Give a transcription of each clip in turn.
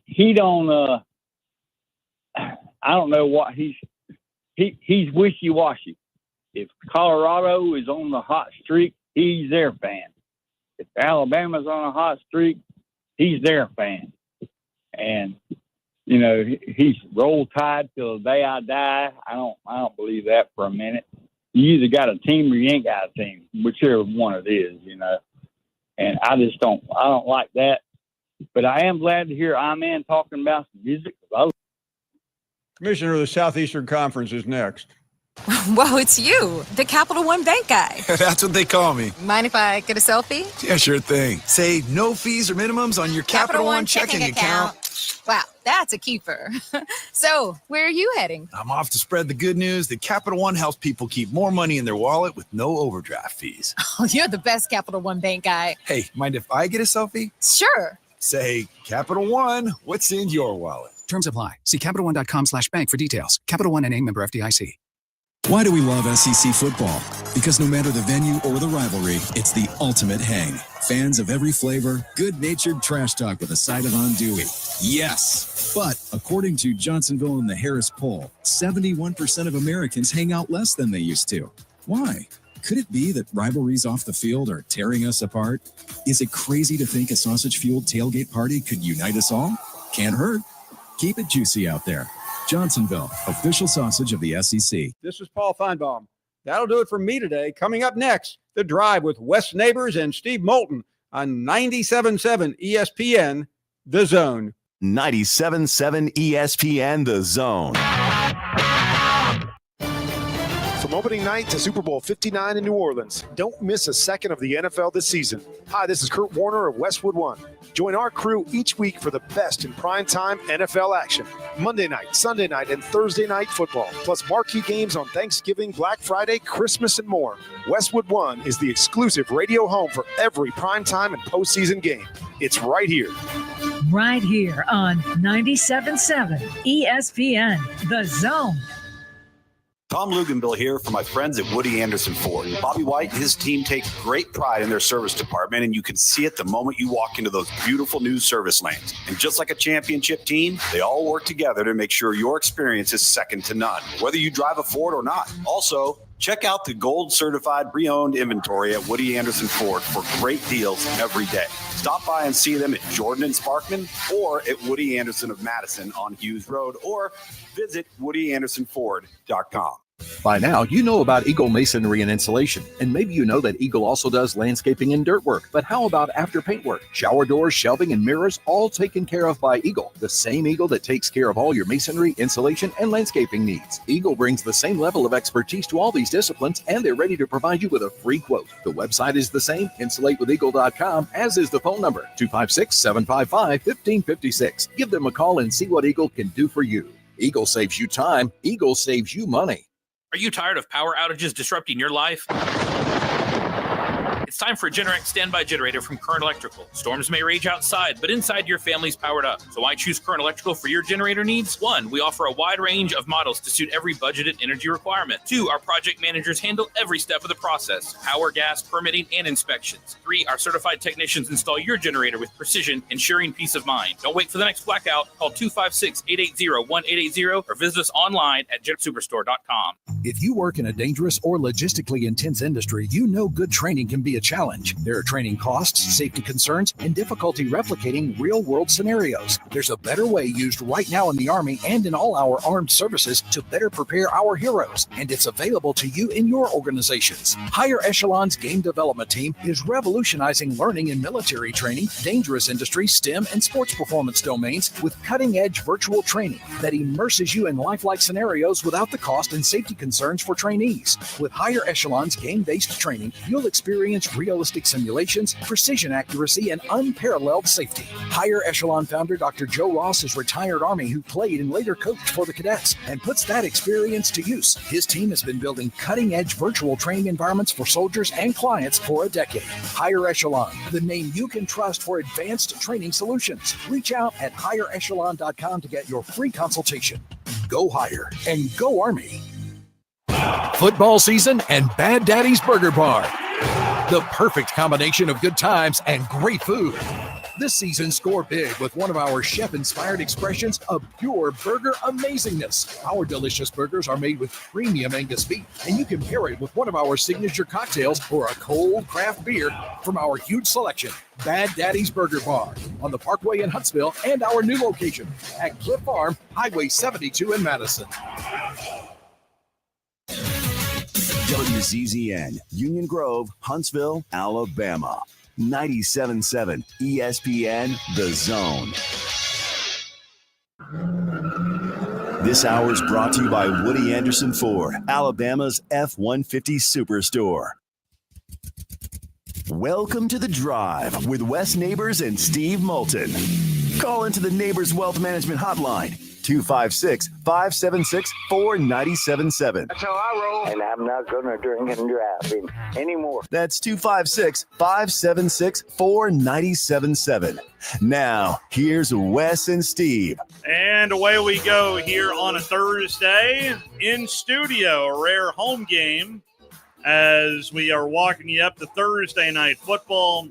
he don't. I don't know what he's wishy-washy. If Colorado is on the hot streak, he's their fan. If Alabama's on a hot streak, he's their fan. And he's roll tide till the day I die. I don't believe that for a minute. You either got a team or you ain't got a team, whichever one it is, And I don't like that. But I am glad to hear I'm talking about some music. Commissioner of the Southeastern Conference is next. Whoa, it's you, the Capital One Bank guy. That's what they call me. Mind if I get a selfie? Yeah, sure thing. Say no fees or minimums on your Capital One checking account. Wow, that's a keeper. So, where are you heading? I'm off to spread the good news that Capital One helps people keep more money in their wallet with no overdraft fees. Oh, you're the best Capital One Bank guy. Hey, mind if I get a selfie? Sure. Say, Capital One, what's in your wallet? Terms apply. See CapitalOne.com/bank for details. Capital One NA, member FDIC. Why do we love SEC football? Because no matter the venue or the rivalry, it's the ultimate hang. Fans of every flavor, good-natured trash talk with a side of andouille. Yes! But according to Johnsonville and the Harris poll, 71% of Americans hang out less than they used to. Why? Could it be that rivalries off the field are tearing us apart? Is it crazy to think a sausage-fueled tailgate party could unite us all? Can't hurt. Keep it juicy out there. Johnsonville, official sausage of the SEC. This is Paul Feinbaum. That'll do it for me today. Coming up next, The Drive with Wes Neighbors and Steve Moulton on 97.7 ESPN, The Zone. 97.7 ESPN, The Zone. From opening night to Super Bowl 59 in New Orleans, don't miss a second of the NFL this season. Hi, this is Kurt Warner of Westwood One. Join our crew each week for the best in primetime NFL action. Monday night, Sunday night, and Thursday night football, plus marquee games on Thanksgiving, Black Friday, Christmas, and more. Westwood One is the exclusive radio home for every primetime and postseason game. It's right here. Right here on 97.7 ESPN, The Zone. Tom Luganville here for my friends at Woody Anderson Ford. Bobby White and his team take great pride in their service department, and you can see it the moment you walk into those beautiful new service lanes. And just like a championship team, they all work together to make sure your experience is second to none, whether you drive a Ford or not. Also, check out the gold certified pre-owned inventory at Woody Anderson Ford for great deals every day. Stop by and see them at Jordan and Sparkman or at Woody Anderson of Madison on Hughes Road, or visit WoodyAndersonFord.com. By now, you know about Eagle Masonry and Insulation, and maybe you know that Eagle also does landscaping and dirt work. But how about after paint work? Shower doors, shelving, and mirrors, all taken care of by Eagle, the same Eagle that takes care of all your masonry, insulation, and landscaping needs. Eagle brings the same level of expertise to all these disciplines, and they're ready to provide you with a free quote. The website is the same, insulatewitheagle.com, as is the phone number, 256-755-1556. Give them a call and see what Eagle can do for you. Eagle saves you time. Eagle saves you money. Are you tired of power outages disrupting your life? It's time for a Generac standby generator from Current Electrical. Storms may rage outside, but inside your family's powered up. So why choose Current Electrical for your generator needs? 1, we offer a wide range of models to suit every budgeted energy requirement. 2, our project managers handle every step of the process: power, gas, permitting, and inspections. 3, our certified technicians install your generator with precision, ensuring peace of mind. Don't wait for the next blackout. Call 256-880-1880 or visit us online at GenSuperstore.com. If you work in a dangerous or logistically intense industry, you know good training can be a challenge. There are training costs, safety concerns, and difficulty replicating real-world scenarios. There's a better way used right now in the Army and in all our armed services to better prepare our heroes, and it's available to you in your organizations. Higher Echelon's Game Development Team is revolutionizing learning in military training, dangerous industry, STEM, and sports performance domains with cutting-edge virtual training that immerses you in lifelike scenarios without the cost and safety concerns for trainees. With Higher Echelon's game-based training, you'll experience realistic simulations, precision accuracy, and unparalleled safety. Higher Echelon founder Dr. Joe Ross is retired Army who played and later coached for the cadets and puts that experience to use. His team has been building cutting-edge virtual training environments for soldiers and clients for a decade. Higher Echelon, the name you can trust for advanced training solutions. Reach out at higherechelon.com to get your free consultation. Go Higher and go Army. Football season and Bad Daddy's Burger Bar. The perfect combination of good times and great food. This season, score big with one of our chef-inspired expressions of pure burger amazingness. Our delicious burgers are made with premium Angus beef, and you can pair it with one of our signature cocktails or a cold craft beer from our huge selection. Bad Daddy's Burger Bar on the Parkway in Huntsville and our new location at Cliff Farm, Highway 72 in Madison. WZZN, Union Grove, Huntsville, Alabama. 97.7 ESPN, The Zone. This hour is brought to you by Woody Anderson Ford, Alabama's F-150 Superstore. Welcome to The Drive with Wes Neighbors and Steve Moulton. Call into the Neighbors Wealth Management Hotline, 256-576-4977. That's how I roll. And I'm not going to drink and drive anymore. That's 256-576-4977. Now, here's Wes and Steve. And away we go here on a Thursday in studio, a rare home game as we are walking you up to Thursday night football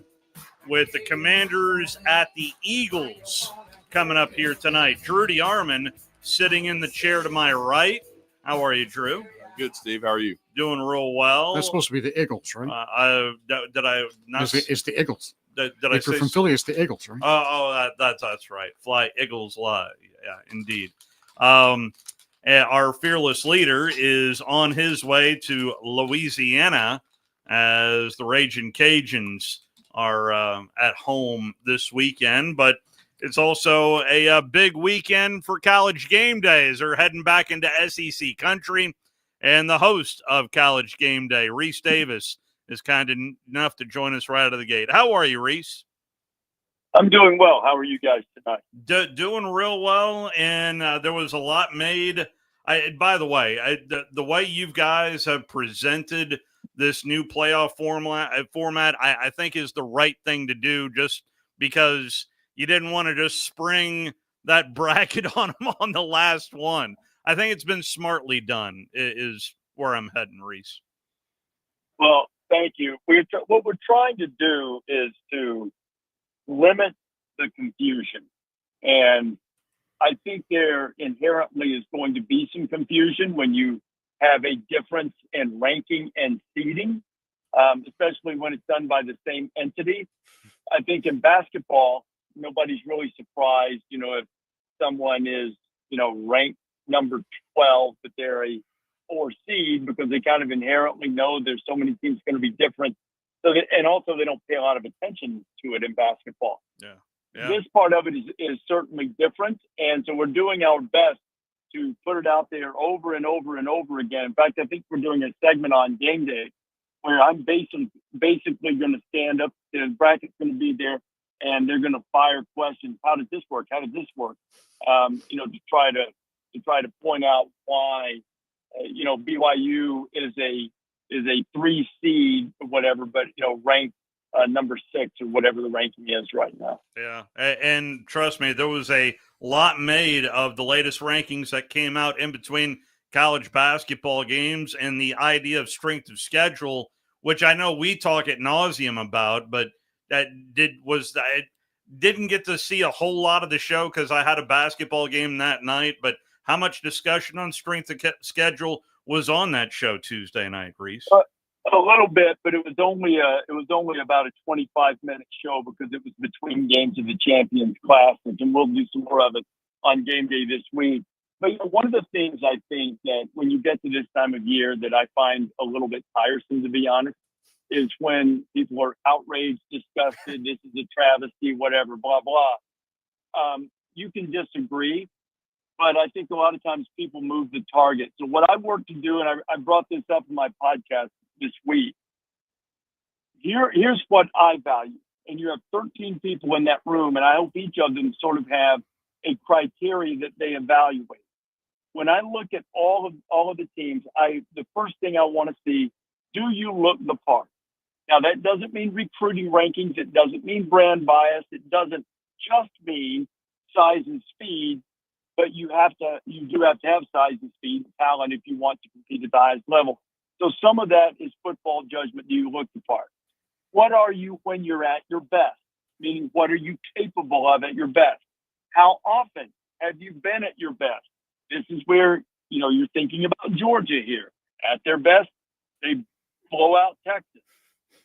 with the Commanders at the Eagles. Coming up here tonight, Drew DeArmond sitting in the chair to my right. How are you, Drew? Good, Steve. How are you? Doing real well. That's supposed to be the Eagles, right? Did I not? It's the Eagles. Did if I you're say from Philly, it's the Eagles, right? That's right. Fly Eagles live. Yeah, indeed. And our fearless leader is on his way to Louisiana as the Ragin' Cajuns are at home this weekend, but it's also a big weekend for College Game Days. They're heading back into SEC country, and the host of College Game Day, Reese Davis, is kind enough to join us right out of the gate. How are you, Reese? I'm doing well. How are you guys tonight? Doing real well, and there was a lot made. By the way, the way you guys have presented this new playoff format, I think is the right thing to do, just because you didn't want to just spring that bracket on them on the last one. I think it's been smartly done, is where I'm heading, Reese. Well, thank you. What we're trying to do is to limit the confusion. And I think there inherently is going to be some confusion when you have a difference in ranking and seeding, especially when it's done by the same entity. I think in basketball, nobody's really surprised, if someone is, ranked number 12, but they're a 4 seed, because they kind of inherently know there's so many teams going to be different. And also they don't pay a lot of attention to it in basketball. Yeah. This part of it is certainly different. And so we're doing our best to put it out there over and over and over again. In fact, I think we're doing a segment on game day where I'm basically going to stand up, the bracket's going to be there, and they're going to fire questions. How does this work? How does this work? To try to point out why, BYU is a 3 seed or whatever, but ranked number 6 or whatever the ranking is right now. Yeah, and trust me, there was a lot made of the latest rankings that came out in between college basketball games and the idea of strength of schedule, which I know we talk ad nauseum about, but I didn't get to see a whole lot of the show because I had a basketball game that night. But how much discussion on strength of schedule was on that show Tuesday night, Reese? A little bit, but it was only about a 25-minute show because it was between games of the Champions Classic, and we'll do some more of it on game day this week. But one of the things I think that when you get to this time of year that I find a little bit tiresome, to be honest, is when people are outraged, disgusted, this is a travesty, whatever, blah, blah. You can disagree, but I think a lot of times people move the target. So what I work to do, and I brought this up in my podcast this week, here's what I value. And you have 13 people in that room, and I hope each of them sort of have a criteria that they evaluate. When I look at all of the teams, the first thing I want to see, do you look the part? Now, that doesn't mean recruiting rankings. It doesn't mean brand bias. It doesn't just mean size and speed, but you do have to have size and speed and talent if you want to compete at the highest level. So some of that is football judgment. Do you look the part? What are you when you're at your best? meaning what are you capable of at your best? How often have you been at your best? This is where, you're thinking about Georgia here. At their best, they blow out Texas.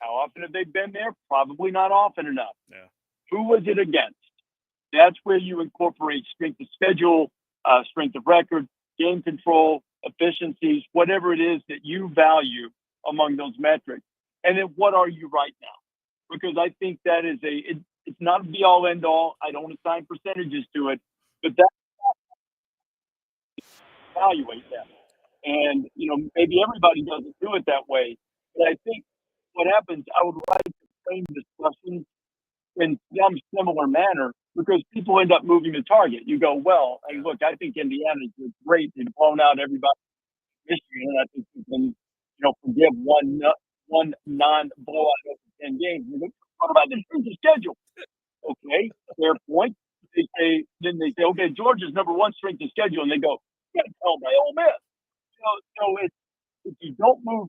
How often have they been there? Probably not often enough. Yeah. Who was it against? That's where you incorporate strength of schedule, strength of record, game control, efficiencies, whatever it is that you value among those metrics. And then what are you right now? Because I think that is it's not a be all end all. I don't assign percentages to it, but that evaluate that. And, maybe everybody doesn't do it that way. But I think what happens, I would like to frame discussions in some similar manner because people end up moving the target. You go, well, hey, look, I think Indiana is great. They've blown out everybody in Michigan, and I think you can, forgive one non-blowout over 10 games. You go, what about the strength of schedule? Okay, fair point. Then they say, okay, Georgia's number one strength of schedule, and they go, you got to tell my Ole Miss. So if you don't move,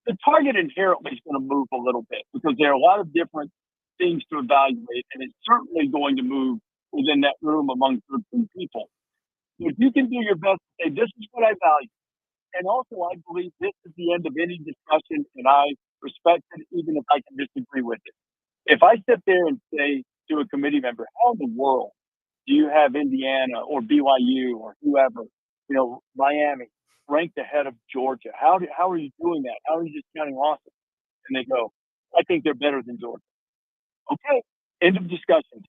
the target inherently is going to move a little bit because there are a lot of different things to evaluate, and it's certainly going to move within that room among 13 people. So if you can do your best to say, this is what I value, and also I believe this is the end of any discussion, and I respect it even if I can disagree with it. If I sit there and say to a committee member, how in the world do you have Indiana or BYU or whoever, Miami, ranked ahead of Georgia? How are you doing that? How are you discounting losses? And they go, I think they're better than Georgia. Okay, end of discussion.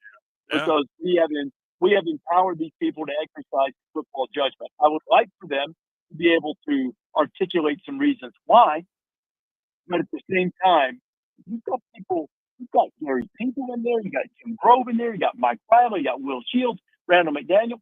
Yeah. Because we have empowered these people to exercise football judgment. I would like for them to be able to articulate some reasons why, but at the same time, you've got Gary Pinkel in there, you got Jim Grove in there, you got Mike Riley, you got Will Shields, Randall McDaniel.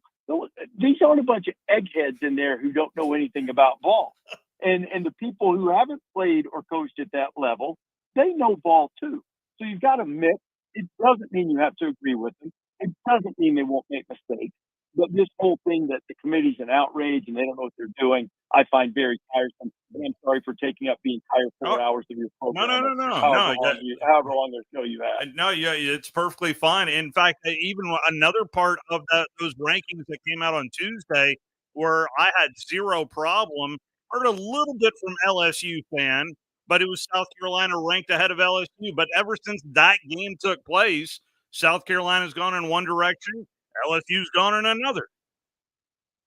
These aren't a bunch of eggheads in there who don't know anything about ball. And the people who haven't played or coached at that level, they know ball too. So you've got to mix. It doesn't mean you have to agree with them. It doesn't mean they won't make mistakes. But this whole thing that the committee's an outrage and they don't know what they're doing, I find very tiresome. And I'm sorry for taking up the entire 4 hours of your program. However long their show you have. No, yeah, it's perfectly fine. In fact, even another part of those rankings that came out on Tuesday where I had zero problem, heard a little bit from LSU fan, but it was South Carolina ranked ahead of LSU. But ever since that game took place, South Carolina's gone in one direction, LSU's gone in another.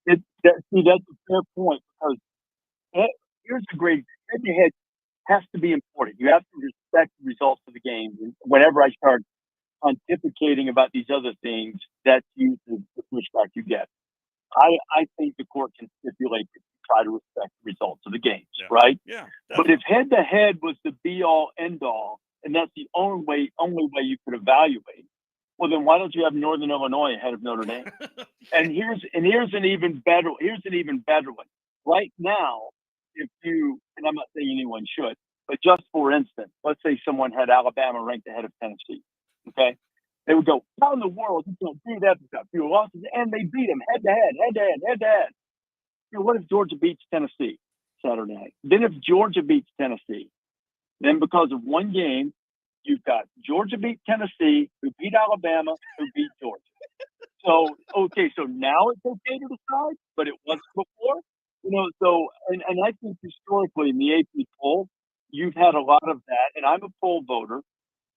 That's a fair point because here's a great head-to-head has to be important. You have to respect the results of the game. And whenever I start pontificating about these other things, that's usually the pushback you get. I think the court can stipulate that you try to respect the results of the games, right? Yeah. But if head-to-head was the be-all, end-all, and that's the only way you could evaluate, well, then why don't you have Northern Illinois ahead of Notre Dame? And here's an even better one. Right now, and I'm not saying anyone should, but just for instance, let's say someone had Alabama ranked ahead of Tennessee. Okay, they would go, how in the world you don't do that? They've got fewer losses, and they beat them head to head. What if Georgia beats Tennessee Saturday night? Then if Georgia beats Tennessee, then because of one game, you've got Georgia beat Tennessee, who beat Alabama, who beat Georgia. So now it's okay to decide, but it wasn't before. And I think historically in the AP poll, you've had a lot of that, and I'm a poll voter,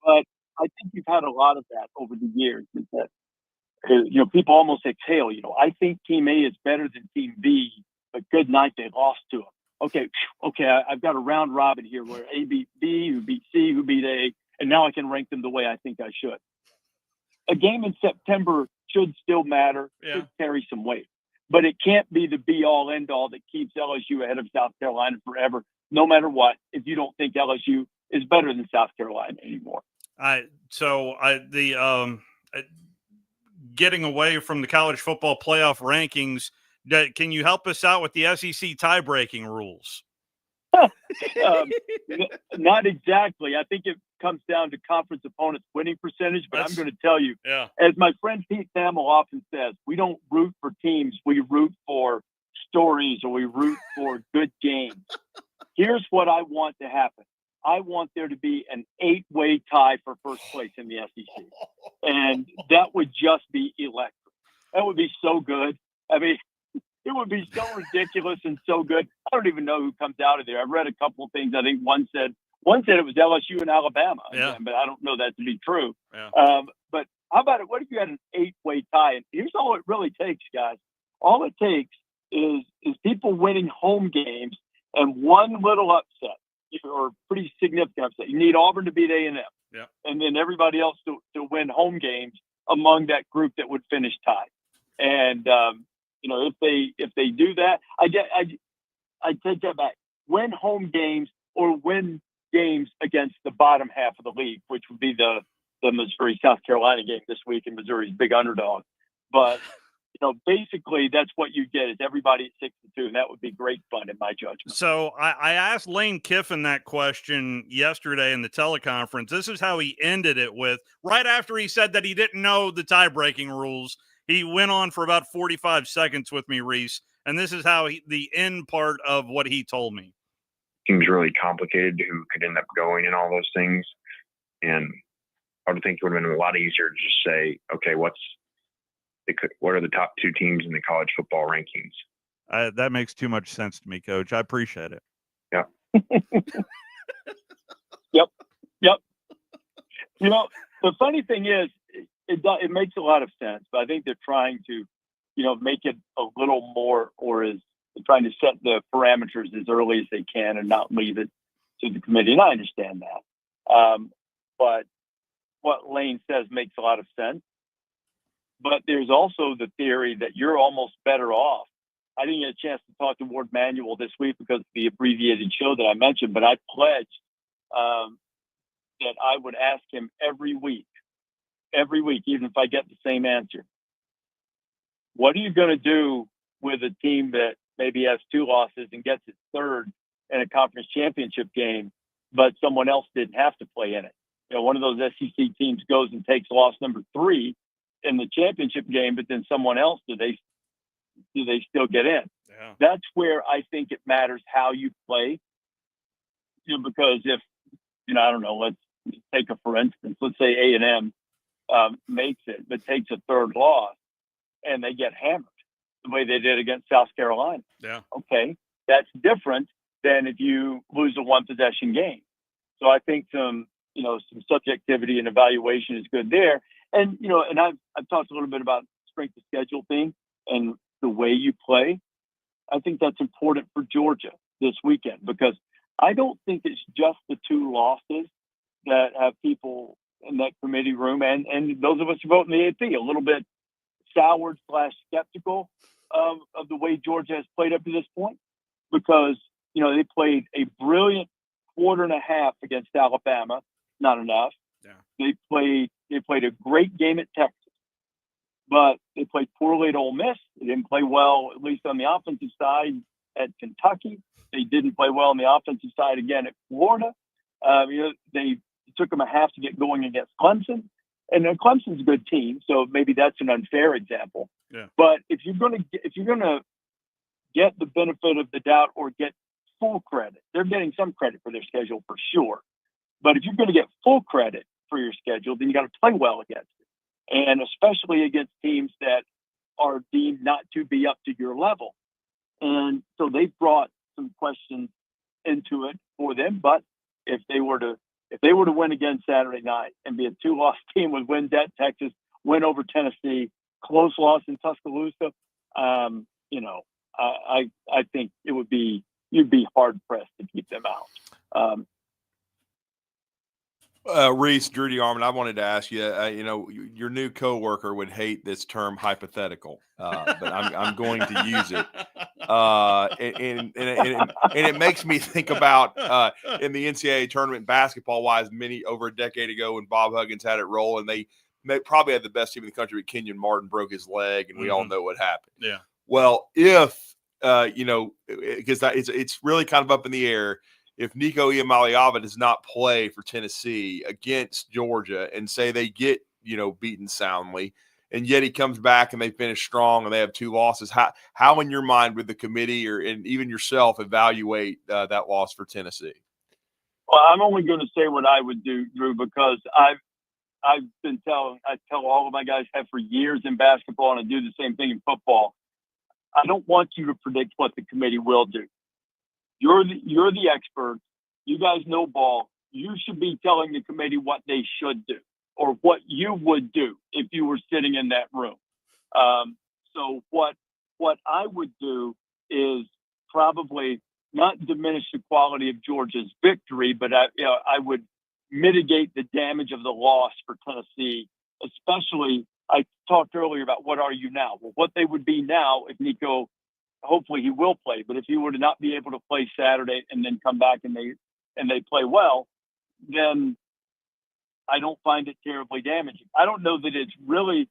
but I think you've had a lot of that over the years. Is that, people almost exhale, I think Team A is better than Team B, but good night, they lost to them. Okay, I've got a round robin here where A beat B, who beat C, who beat A, and now I can rank them the way I think I should. A game in September should still matter, should carry some weight. But it can't be the be-all, end-all that keeps LSU ahead of South Carolina forever, no matter what, if you don't think LSU is better than South Carolina anymore. Getting away from the college football playoff rankings, can you help us out with the SEC tie-breaking rules? Not exactly. I think it comes down to conference opponents' winning percentage, but I'm going to tell you, as my friend Pete Thamel often says, we don't root for teams, we root for stories, or we root for good games. Here's what I want to happen. I want there to be an 8-way tie for first place in the SEC. And that would just be electric. That would be so good. I mean, it would be so ridiculous and so good. I don't even know who comes out of there. I read a couple of things. I think one said it was LSU and Alabama, again, but I don't know that to be true. Yeah. But how about it? What if you had an 8-way tie? And here's all it really takes, guys. All it takes is people winning home games and one little upset, or pretty significant upset. You need Auburn to beat A&M, and then everybody else to win home games among that group that would finish tied. And if they do that, I take that back. Win home games or win games against the bottom half of the league, which would be the Missouri South Carolina game this week, and Missouri's big underdog. But basically that's what you get is everybody at 6-2, and that would be great fun in my judgment. So I asked Lane Kiffin that question yesterday in the teleconference. This is how he ended it with, right after he said that he didn't know the tie-breaking rules, he went on for about 45 seconds with me, Reese, and this is how the end part of what he told me. Seems really complicated who could end up going and all those things. And I would think it would have been a lot easier to just say, okay, what are the top 2 teams in the college football rankings? That makes too much sense to me, Coach. I appreciate it. Yeah. Yep. The funny thing is, it makes a lot of sense, but I think they're trying to, make it a little more, or they're trying to set the parameters as early as they can and not leave it to the committee. And I understand that. But what Lane says makes a lot of sense. But there's also the theory that you're almost better off. I didn't get a chance to talk to Ward Manuel this week because of the abbreviated show that I mentioned, but I pledged that I would ask him every week, even if I get the same answer. What are you going to do with a team that maybe has 2 losses and gets its 3rd in a conference championship game, but someone else didn't have to play in it? One of those SEC teams goes and takes loss number 3 in the championship game, but then someone else, do they still get in? Yeah. That's where I think it matters how you play. Because if, I don't know, let's take for instance, let's say A&M makes it, but takes a 3rd loss and they get hammered the way they did against South Carolina. Yeah. Okay. That's different than if you lose a 1-possession game. So I think some subjectivity and evaluation is good there. And, and I've talked a little bit about strength of schedule thing and the way you play. I think that's important for Georgia this weekend, because I don't think it's just the 2 losses that have people in that committee room and those of us who vote in the AP a little bit soured/skeptical of the way Georgia has played up to this point, because, they played a brilliant quarter and a half against Alabama. Not enough. Yeah. They played a great game at Texas, but they played poorly at Ole Miss. They didn't play well, at least on the offensive side, at Kentucky. They didn't play well on the offensive side again at Florida. They took them a half to get going against Clemson, and then Clemson's a good team, so maybe that's an unfair example. Yeah. But if you're gonna get the benefit of the doubt or get full credit, they're getting some credit for their schedule for sure. But if you're going to get full credit for your schedule, then you got to play well against it, and especially against teams that are deemed not to be up to your level. And so they've brought some questions into it for them. But if they were to win again Saturday night and be a 2-loss team with wins at Texas, win over Tennessee, close loss in Tuscaloosa, I think you'd be hard pressed to keep them out. Reese, Drew DeArmond, I wanted to ask you, your new coworker would hate this term hypothetical, but I'm going to use it. And it makes me think about in the NCAA tournament basketball-wise, over a decade ago when Bob Huggins had it roll, and they probably had the best team in the country, but Kenyon Martin broke his leg, and we all know what happened. Yeah. Well, if, because it's really kind of up in the air, if Nico Iamaleava does not play for Tennessee against Georgia and say they get, beaten soundly, and yet he comes back and they finish strong and they have 2 losses, how in your mind would the committee and even yourself evaluate that loss for Tennessee? Well, I'm only going to say what I would do, Drew, because I tell all of my guys have for years in basketball, and I do the same thing in football. I don't want you to predict what the committee will do. You're the expert. You guys know ball. You should be telling the committee what they should do or what you would do if you were sitting in that room. So what I would do is probably not diminish the quality of Georgia's victory, but I would mitigate the damage of the loss for Tennessee. Especially, I talked earlier about what are you now? Well, what they would be now if Nico, hopefully he will play, but if he were to not be able to play Saturday and then come back and they play well, then I don't find it terribly damaging. I don't know that it's really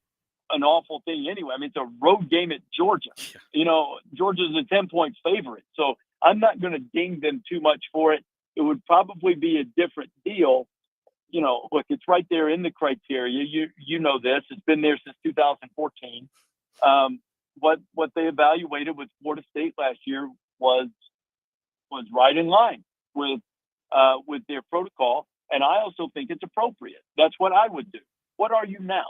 an awful thing anyway. I mean, it's a road game at Georgia. You know, Georgia's a 10-point favorite, so I'm not going to ding them too much for it. It would probably be a different deal. You know, look, it's right there in the criteria. You know this. It's been there since 2014. What they evaluated with Florida State last year was right in line with their protocol, and I also think it's appropriate. That's what I would do. What are you now?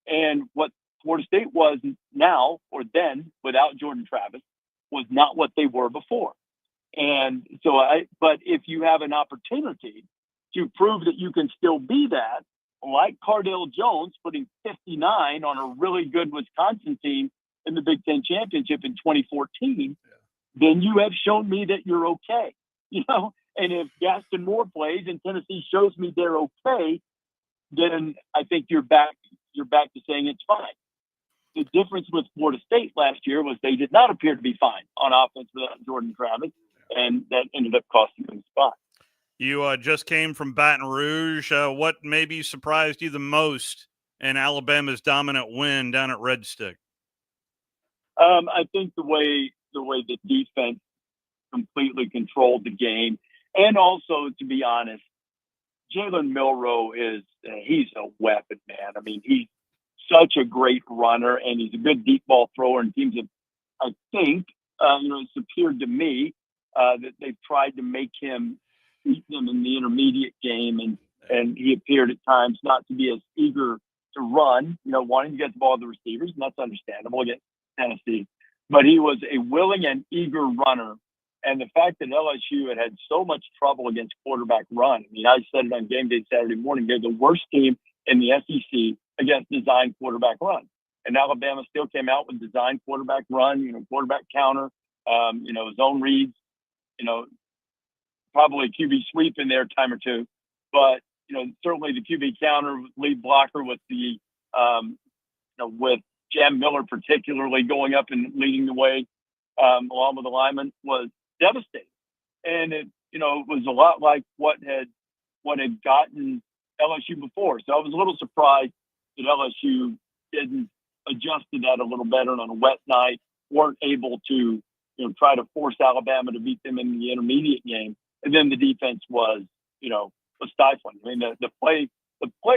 And what Florida State was now or then without Jordan Travis was not what they were before. And so but if you have an opportunity to prove that you can still be that, like Cardale Jones putting 59 on a really good Wisconsin team in the Big Ten championship in 2014, then you have shown me that you're okay. You know, and if Gaston Moore plays and Tennessee shows me they're okay, then I think you're back to saying it's fine. The difference with Florida State last year was they did not appear to be fine on offense without Jordan Travis, and that ended up costing them the spot. You just came from Baton Rouge. What maybe surprised you the most in Alabama's dominant win down at Red Stick? I think the way the defense completely controlled the game, and also, to be honest, Jalen Milroe he's a weapon, man. I mean, he's such a great runner, and he's a good deep ball thrower. And teams have, I think, it's appeared to me that they've tried to make him beat them in the intermediate game, and he appeared at times not to be as eager to run, wanting to get the ball to the receivers, and that's understandable against Tennessee. But he was a willing and eager runner. And the fact that LSU had so much trouble against quarterback run, I mean, I said it on game day Saturday morning, they're the worst team in the SEC against design quarterback run. And Alabama still came out with design quarterback run, quarterback counter, zone reads, probably a QB sweep in there a time or two. But, certainly the QB counter lead blocker with the, with Jam Miller particularly going up and leading the way along with the lineman was devastating. And it was a lot like what had gotten LSU before. So I was a little surprised that LSU didn't adjust to that a little better on a wet night, weren't able to, try to force Alabama to beat them in the intermediate game. And then the defense was stifling. I mean, the play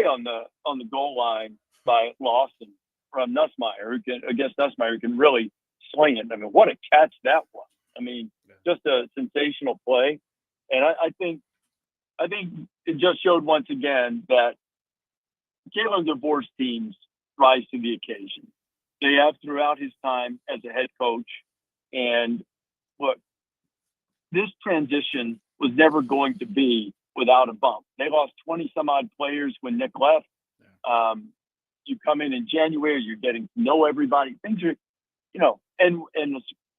on the goal line by Lawson from Nussmeier, who can really sling it. I mean, what a catch that was. I mean, just a sensational play. And I think it just showed once again that Kalen DeBoer's teams rise to the occasion. They have throughout his time as a head coach. And look, this transition was never going to be without a bump. They lost 20 some odd players when Nick left. You come in January, you're getting to know everybody. Things are, and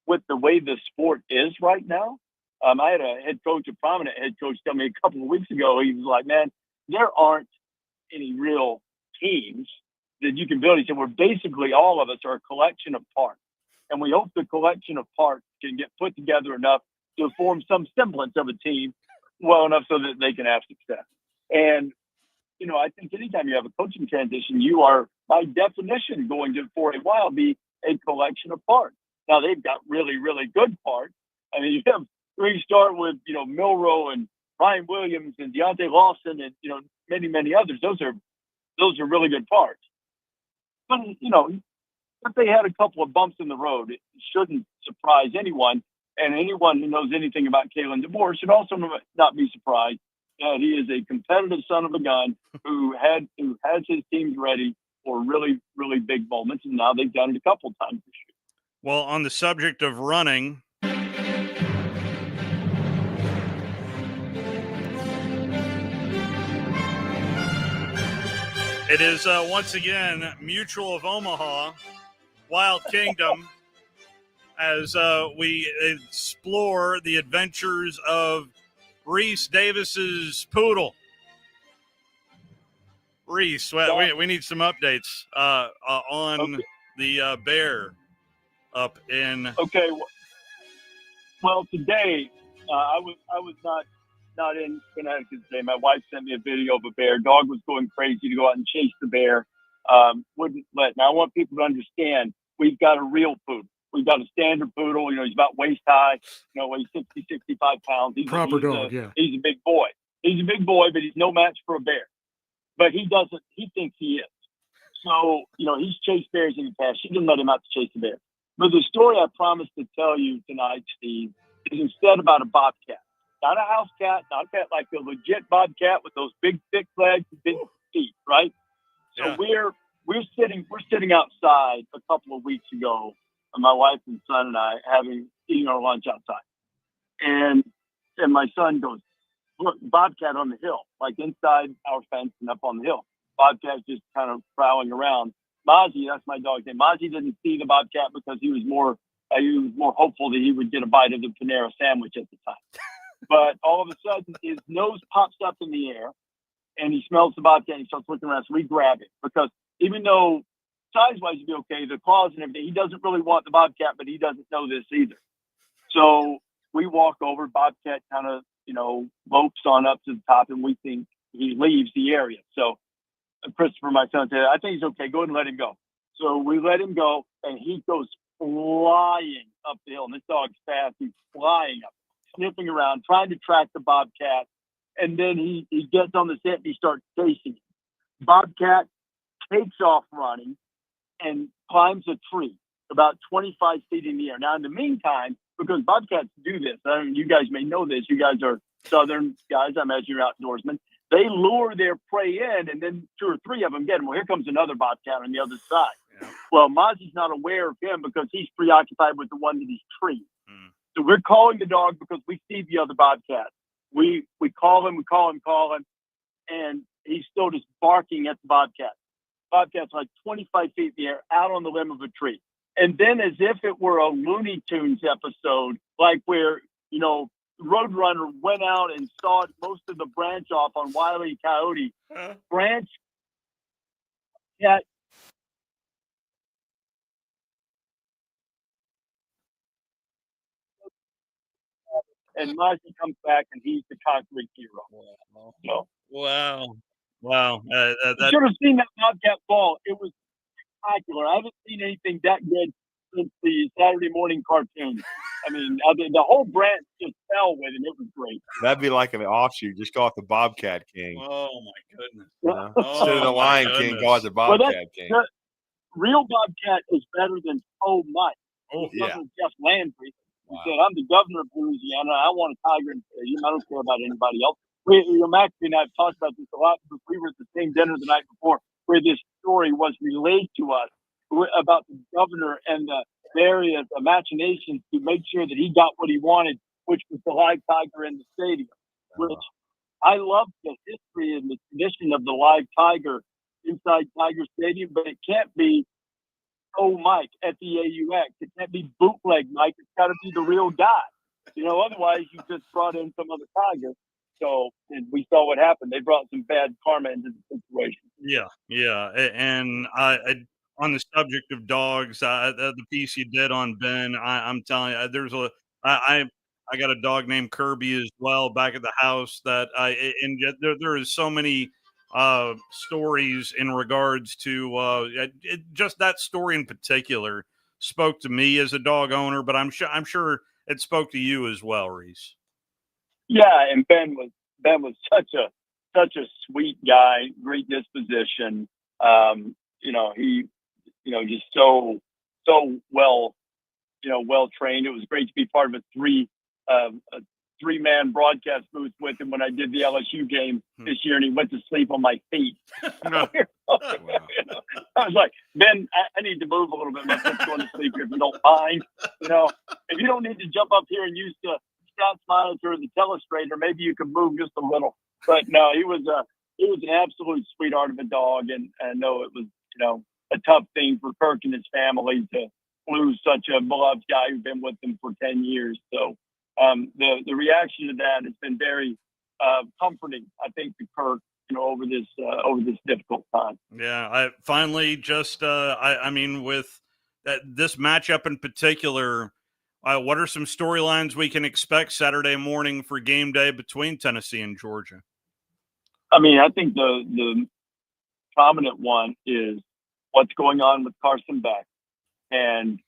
with the way the sport is right now, I had a prominent head coach tell me a couple of weeks ago, he was like, man, there aren't any real teams that you can build. He said, we're basically all of us are a collection of parts. And we hope the collection of parts can get put together enough to form some semblance of a team well enough so that they can have success. And, I think anytime you have a coaching transition, you are, by definition, going to, for a while, be a collection of parts. Now, they've got really, really good parts. I mean, you start with, Milroe and Ryan Williams and Deontay Lawson and, many, many others. Those are really good parts. But, if they had a couple of bumps in the road, it shouldn't surprise anyone. And anyone who knows anything about Kalen DeBoer should also not be surprised that he is a competitive son of a gun who has his teams ready for really, really big moments, and now they've done it a couple times this year. Well, on the subject of running, it is once again Mutual of Omaha, Wild Kingdom, as we explore the adventures of Reese Davis's poodle. Reese, we need some updates on the bear up in. Okay. Well, today I was not in Connecticut today. My wife sent me a video of a bear. Dog was going crazy to go out and chase the bear. Wouldn't let. Now I want people to understand we've got a real poodle. We've got a standard poodle. He's about waist high. Weighs 60, 65 pounds. He's a big boy. He's a big boy, but he's no match for a bear. But he doesn't. He thinks he is. So he's chased bears in the past. She didn't let him out to chase the bear. But the story I promised to tell you tonight, Steve, is instead about a bobcat. Not a house cat, not a cat like a legit bobcat with those big, thick legs and big feet, right? So we're sitting outside a couple of weeks ago, my wife and son and I eating our lunch outside. And my son goes, "Look, bobcat on the hill," like inside our fence and up on the hill. Bobcat just kind of prowling around. Mozzie, that's my dog's name. Mozzie didn't see the bobcat because he was more hopeful that he would get a bite of the Panera sandwich at the time. But all of a sudden, his nose pops up in the air, and he smells the bobcat, and he starts looking around. So we grab it because even though size-wise he'd be okay, the claws and everything, he doesn't really want the bobcat, but he doesn't know this either. So we walk over. Bobcat kind of, lopes on up to the top, and we think he leaves the area. So Christopher, my son, said, "I think he's okay. Go ahead and let him go." So we let him go, and he goes flying up the hill. And this dog's fast. He's flying up, sniffing around, trying to track the bobcat. And then he gets on the scent and he starts chasing it. Bobcat takes off running and climbs a tree about 25 feet in the air. Now, in the meantime, because bobcats do this, you guys may know this. You guys are Southern guys. I imagine you're outdoorsmen. They lure their prey in, and then 2 or 3 of them get them. Well, here comes another bobcat on the other side. Yeah. Well, Mozzie's not aware of him because he's preoccupied with the one that he's treeing. So we're calling the dog because we see the other bobcat. We call him, and he's still just barking at the bobcat. Bobcat's like 25 feet in the air, out on the limb of a tree. And then as if it were a Looney Tunes episode, like where, Roadrunner went out and sawed most of the branch off on Wile E. Coyote. Branch cat. And Mozzie comes back and he's the concrete hero. So, Wow. You should have seen that bobcat fall. It was spectacular. I haven't seen anything that good since the Saturday morning cartoon. I mean, the whole branch just fell with him. It was great. That'd be like an offshoot. Just call it the Bobcat King. Oh, my goodness. Instead of the Lion King, call it the Bobcat King. The real Bobcat is better than Mike. Oh, yeah. Jeff Landry. He said, "I'm the governor of Louisiana. I want a tiger in the stadium. I don't care about anybody else." Maxie and I have talked about this a lot because we were at the same dinner the night before where this story was relayed to us about the governor and the various machinations to make sure that he got what he wanted, which was the live tiger in the stadium. Which I love the history and the tradition of the live tiger inside Tiger Stadium, but it can't be Mike at the AUX. It can't be bootleg Mike. It's got to be the real guy. Otherwise you just brought in some other tiger. So, and we saw what happened. They brought some bad karma into the situation. Yeah. And on the subject of dogs, the piece you did on Ben, I'm telling you, I got a dog named Kirby as well back at the house that there is so many stories in regards to just that story in particular spoke to me as a dog owner, but I'm sure it spoke to you as well, Reese. Yeah, and Ben was such a sweet guy, great disposition. He just so well trained. It was great to be part of a 3-man broadcast booth with him when I did the LSU game this year, and he went to sleep on my feet. No. I was like, Ben, I need to move a little bit. My foot's going to sleep here if you don't mind. If you don't need to jump up here and use the stats monitor or the telestrator, maybe you can move just a little. But no, he was an absolute sweetheart of a dog, and I know it was a tough thing for Kirk and his family to lose such a beloved guy who's been with them for 10 years. So the reaction to that has been very comforting, I think, to Kirk, over this difficult time. Yeah, I finally just I mean, with this matchup in particular, what are some storylines we can expect Saturday morning for game day between Tennessee and Georgia? I mean, I think the prominent one is what's going on with Carson Beck and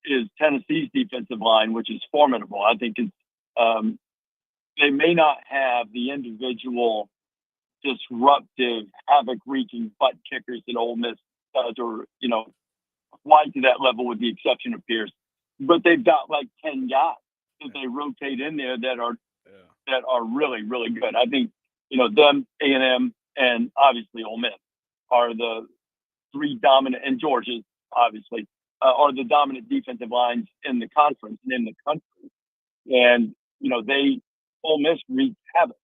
is Tennessee's defensive line, which is formidable. I think it's they may not have the individual disruptive, havoc-wreaking butt kickers that Ole Miss does, or quite to that level, with the exception of Pierce. But they've got like 10 guys that they rotate in there that are really, really good. I think them, A&M, and obviously Ole Miss are the three dominant, and Georgia obviously are the dominant defensive lines in the conference and in the country. And Ole Miss wreaked havoc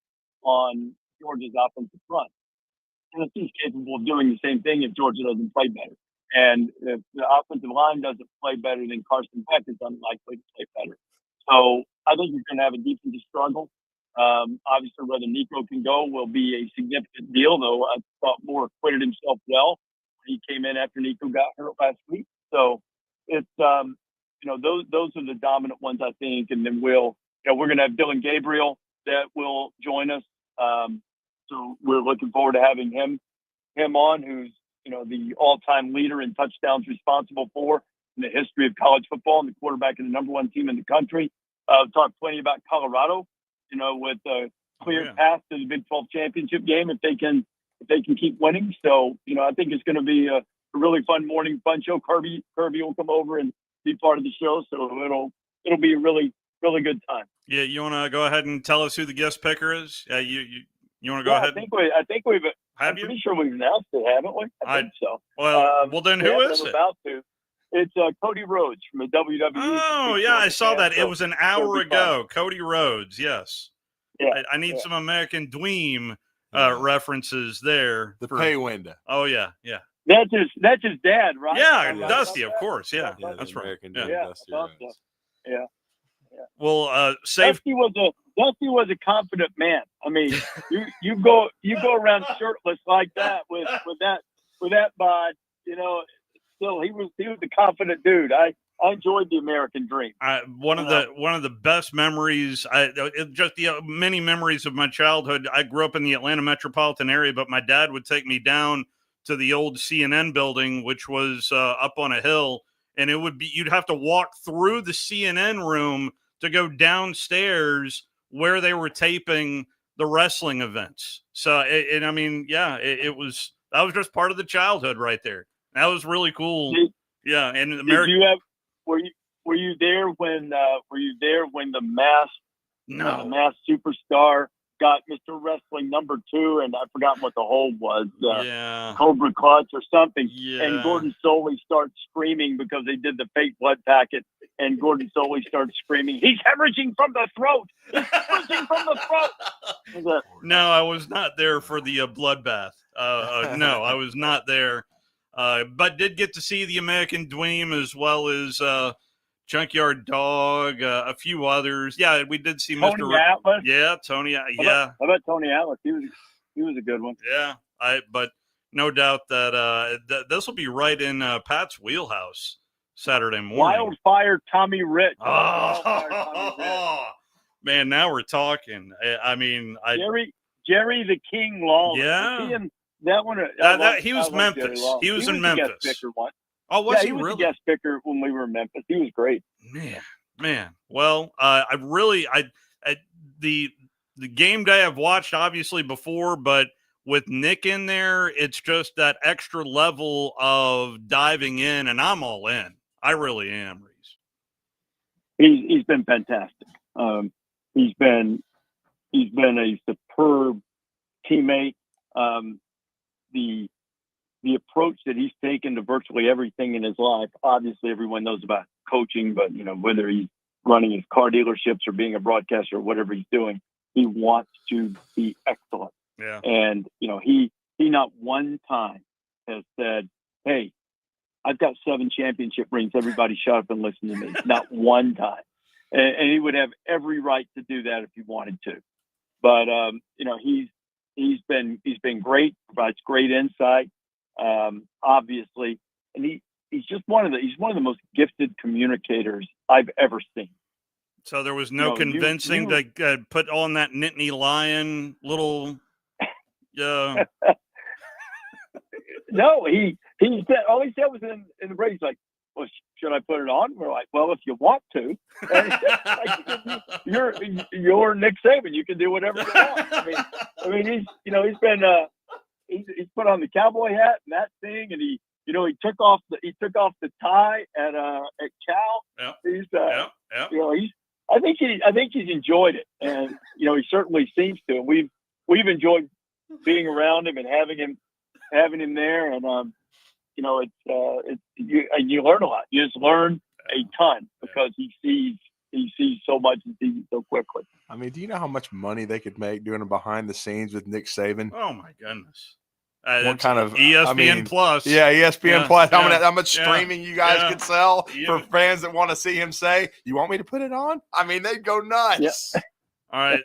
on Georgia's offensive front. Tennessee's capable of doing the same thing if Georgia doesn't play better. And if the offensive line doesn't play better, then Carson Beck is unlikely to play better. So I think you're going to have a defensive struggle. Obviously, whether Nico can go will be a significant deal, though I thought Moore acquitted himself well when he came in after Nico got hurt last week. So it's, those are the dominant ones, I think. And then we're going to have Dylan Gabriel that will join us. So we're looking forward to having him on, who's, the all-time leader in touchdowns responsible for in the history of college football and the quarterback of the number one team in the country. Talked plenty about Colorado, with a clear path to the Big 12 championship game if they can keep winning. So, I think it's going to be a really fun morning fun show. Kirby will come over and be part of the show. So it'll be a really, really good time. Yeah. You want to go ahead and tell us who the guest picker is? You want to go ahead? I think we've. I'm pretty sure we've announced it, haven't we? I think so. Well, then who is it? About to. It's Cody Rhodes from the WWE. Oh, yeah, I saw that. It was an hour ago. Cody Rhodes, yes. Yeah, I need some American Dweem references there. The pay window. Oh, yeah, yeah. That's his dad, right? Yeah, Dusty, of course. Yeah, that's right. American Yeah. Dweem, Dusty Rhodes. Yeah. Well, Dusty was a confident man. I mean, you go around shirtless like that with that bod, still he was a confident dude. I enjoyed the American dream. One of the best memories. Many memories of my childhood. I grew up in the Atlanta metropolitan area, but my dad would take me down to the old CNN building, which was up on a hill, and you'd have to walk through the CNN room to go downstairs where they were taping the wrestling events. So, that was just part of the childhood right there. That was really cool. Yeah, and were you there when the masked superstar got Mr. Wrestling number 2, and I've forgotten what the hold was, Cobra Clutch or something, and Gordon Soley starts screaming because they did the fake blood packet, and Gordon Soley starts screaming, "He's hemorrhaging from the throat! He's hemorrhaging from the throat!" No, I was not there for the bloodbath. No, I was not there, but did get to see the American Dweem as well as Junkyard Dog, a few others. Yeah, we did see Tony Mr. Atlas. Yeah, Tony. Yeah. How about Tony Atlas? He was a good one. Yeah, but no doubt that this will be right in Pat's wheelhouse Saturday morning. Wildfire Tommy Rich. Man, now we're talking. Jerry the King Lawler. Yeah. That one. He was Memphis. He was in Memphis. Guest picker once. Oh, was he was really? a guest picker when we were in Memphis. He was great. Man. Well, the game day I've watched obviously before, but with Nick in there, it's just that extra level of diving in, and I'm all in. I really am, Reese. He's been fantastic. he's been a superb teammate. The approach that he's taken to virtually everything in his life. Obviously, everyone knows about coaching, but whether he's running his car dealerships or being a broadcaster or whatever he's doing, he wants to be excellent. Yeah. And he not one time has said, "Hey, I've got 7 championship rings. Everybody shut up and listen to me." Not one time. And he would have every right to do that if he wanted to. But he's been great. Provides great insight. Obviously, and he's just one of the most gifted communicators I've ever seen. So there was no convincing to put on that Nittany Lion little. No, he said all he said was in the break. He's like, "Well, should I put it on?" We're like, "Well, if you want to." And you're Nick Saban. You can do whatever you want. I mean, he's been he's put on the cowboy hat and that thing, and he took off the tie at Cal. Yeah. I think he's enjoyed it, and he certainly seems to. And we've enjoyed being around him and having him there, and you learn a lot. You just learn a ton because he sees so much and sees it so quickly. I mean, do you know how much money they could make doing a behind the scenes with Nick Saban? Oh my goodness! What kind of ESPN Plus? Yeah, ESPN Plus. How much Yeah. streaming you guys Yeah. could sell Yeah. for fans that want to see him say, "You want me to put it on?" I mean, they'd go nuts. Yeah. All right.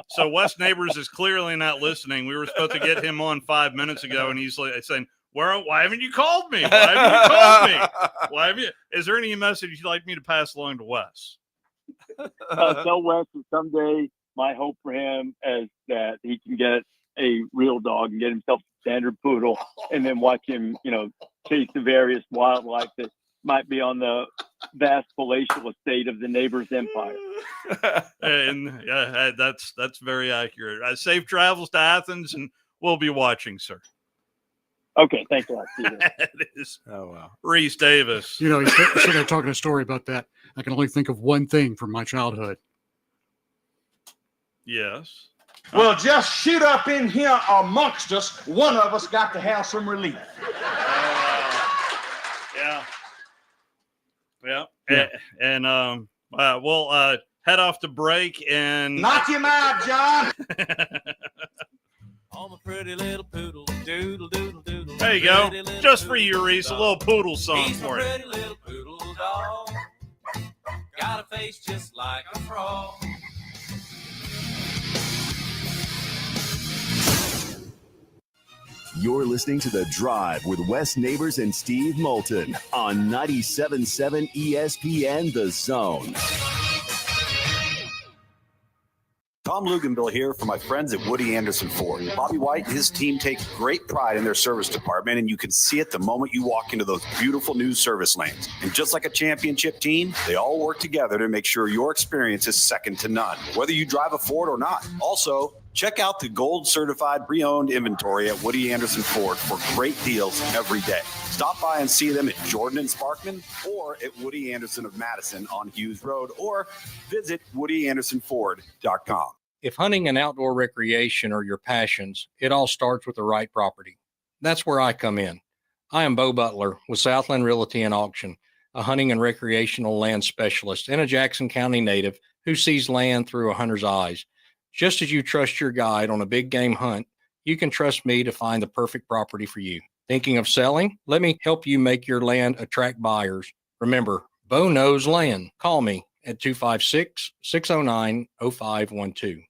So Wes Neighbors is clearly not listening. We were supposed to get him on 5 minutes ago, and he's like saying, why haven't you called me? Why haven't you called me? Why have you? Is there any message you'd like me to pass along to Wes? Tell Wes that someday my hope for him is that he can get a real dog and get himself a standard poodle, and then watch him, chase the various wildlife that might be on the vast palatial estate of the neighbor's empire. And that's very accurate. Safe travels to Athens, and we'll be watching, sir. Okay, thanks a lot, Steven. It is. Oh, wow. Reese Davis. He's sitting there talking a story about that. I can only think of one thing from my childhood. Yes. Well, just shoot up in here amongst us. One of us got to have some relief. Yeah. And we'll head off to break and knock him out, John. Oh, my pretty little poodle, doodle, doodle, doodle. There you go. Just for you, Reese, a little poodle song He's for my you. pretty little poodle dog. Got a face just like a frog. You're listening to The Drive with Wes Neighbors and Steve Moulton on 97.7 ESPN The Zone. Tom Luganville here for my friends at Woody Anderson Ford. Bobby White and his team take great pride in their service department, and you can see it the moment you walk into those beautiful new service lanes. And just like a championship team, they all work together to make sure your experience is second to none, whether you drive a Ford or not. Also, check out the gold certified pre-owned inventory at Woody Anderson Ford for great deals every day. Stop by and see them at Jordan and Sparkman or at Woody Anderson of Madison on Hughes Road, or visit WoodyAndersonFord.com. If hunting and outdoor recreation are your passions, it all starts with the right property. That's where I come in. I am Bo Butler with Southland Realty and Auction, a hunting and recreational land specialist and a Jackson County native who sees land through a hunter's eyes. Just as you trust your guide on a big game hunt, you can trust me to find the perfect property for you. Thinking of selling? Let me help you make your land attract buyers. Remember, Bo knows land. Call me at 256-609-0512.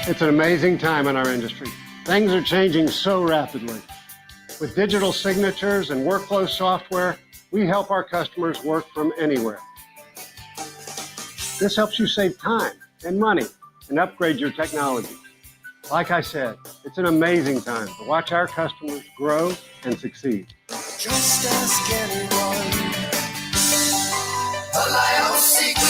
It's an amazing time in our industry. Things are changing so rapidly. With digital signatures and workflow software, we help our customers work from anywhere. This helps you save time and money and upgrade your technology. Like I said, it's an amazing time to watch our customers grow and succeed. Just ask anyone. A Lion's secret.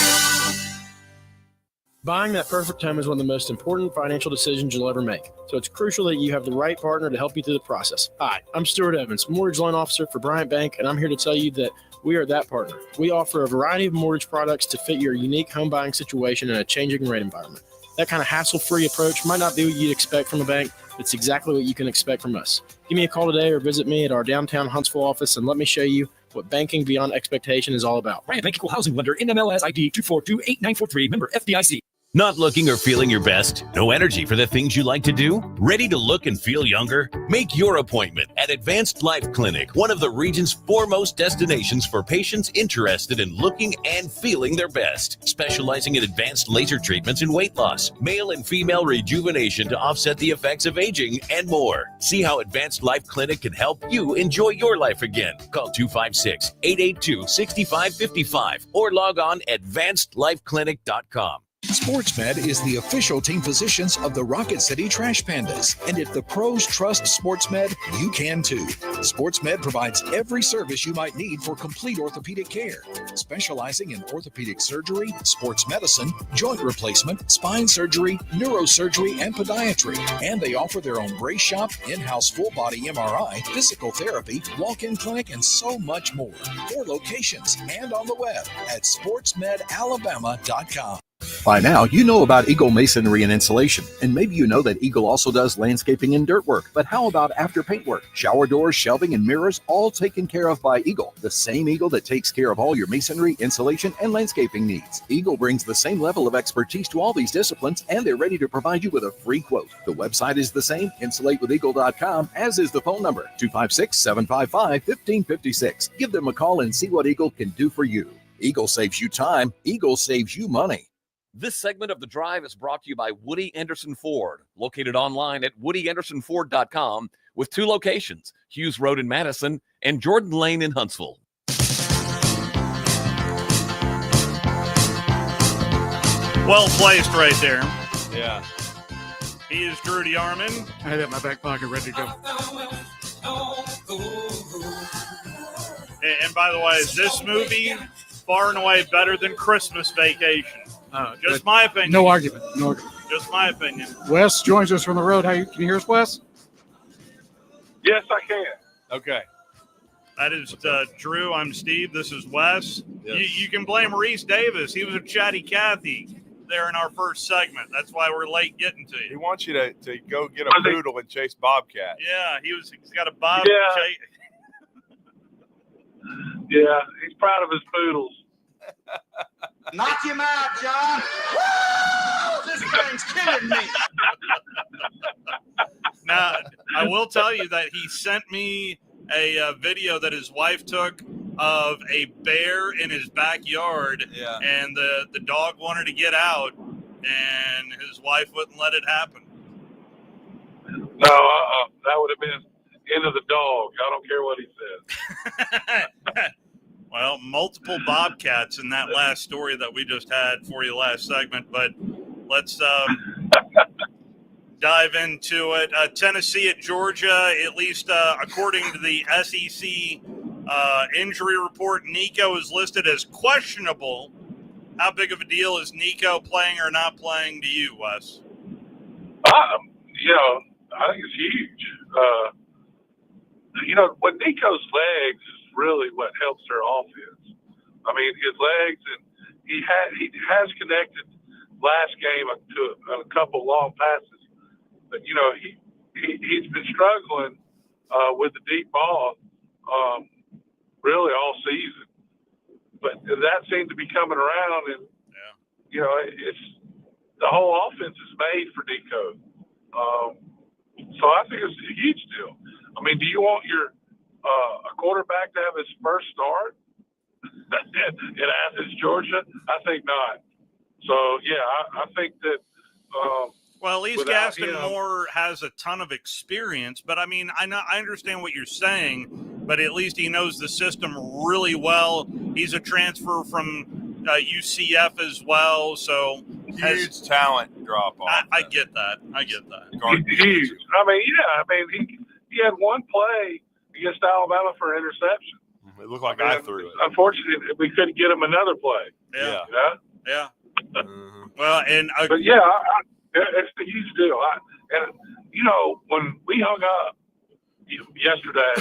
Buying that perfect home is one of the most important financial decisions you'll ever make. So it's crucial that you have the right partner to help you through the process. Hi, I'm Stuart Evans, mortgage loan officer for Bryant Bank, and I'm here to tell you that We are that partner. We offer a variety of mortgage products to fit your unique home buying situation in a changing rate environment. That kind of hassle-free approach might not be what you'd expect from a bank, but it's exactly what you can expect from us. Give me a call today or visit me at our downtown Huntsville office and let me show you what banking beyond expectation is all about. Bryant Bank Equal Housing Lender, NMLS ID 2428943, member FDIC. Not looking or feeling your best? No energy for the things you like to do? Ready to look and feel younger? Make your appointment at Advanced Life Clinic, one of the region's foremost destinations for patients interested in looking and feeling their best. Specializing in advanced laser treatments and weight loss, male and female rejuvenation to offset the effects of aging, and more. See how Advanced Life Clinic can help you enjoy your life again. Call 256-882-6555 or log on advancedlifeclinic.com. SportsMed is the official team physicians of the Rocket City Trash Pandas. And if the pros trust SportsMed, you can too. SportsMed provides every service you might need for complete orthopedic care, specializing in orthopedic surgery, sports medicine, joint replacement, spine surgery, neurosurgery, and podiatry. And they offer their own brace shop, in-house full-body MRI, physical therapy, walk-in clinic, and so much more. 4 locations and on the web at sportsmedalabama.com. By now, you know about Eagle Masonry and Insulation, and maybe you know that Eagle also does landscaping and dirt work. But how about after paint work? Shower doors, shelving, and mirrors, all taken care of by Eagle, the same Eagle that takes care of all your masonry, insulation, and landscaping needs. Eagle brings the same level of expertise to all these disciplines, and they're ready to provide you with a free quote. The website is the same, insulatewitheagle.com, as is the phone number, 256-755-1556. Give them a call and see what Eagle can do for you. Eagle saves you time. Eagle saves you money. This segment of The Drive is brought to you by Woody Anderson Ford, located online at woodyAndersonFord.com with 2 locations, Hughes Road in Madison and Jordan Lane in Huntsville. Well placed right there. Yeah. He is Drew DeArmond. I had it in my back pocket ready to go. And by the way, this movie far and away better than Christmas Vacation. Just my opinion. No argument. No argument. Just my opinion. Wes joins us from the road. Can you hear us, Wes? Yes, I can. Okay. That is Drew. I'm Steve. This is Wes. Yes. You can blame Reese Davis. He was a chatty Cathy there in our first segment. That's why we're late getting to you. He wants you to go get a poodle and chase Bobcat. Yeah, he's got a bob. Yeah. Yeah, he's proud of his poodles. Knock him out, John. Woo! This thing's killing me. Now, I will tell you that he sent me a video that his wife took of a bear in his backyard, and the dog wanted to get out, and his wife wouldn't let it happen. No, that would have been end of the dog. I don't care what he says. Well, multiple bobcats in that last story that we just had for you last segment, but let's dive into it. Tennessee at Georgia, at least according to the SEC injury report, Nico is listed as questionable. How big of a deal is Nico playing or not playing to you, Wes? I think it's huge. With Nico's legs is really what helps their offense. I mean, his legs, and he has connected last game to a couple long passes, but he's been struggling with the deep ball really all season. But that seemed to be coming around, and it's the whole offense is made for Nico. So I think it's a huge deal. I mean, do you want your a quarterback to have his first start in Athens, Georgia? I think not. So yeah, I think that. Well, at least Gaston Moore has a ton of experience, but I mean, I understand what you're saying, but at least he knows the system really well. He's a transfer from UCF as well, so huge talent drop off. I get that. Huge. I mean, he had one play against Alabama for an interception. It looked like I threw it. Unfortunately, we couldn't get him another play. Yeah. Mm-hmm. Well, but yeah, it's a huge deal. When we hung up yesterday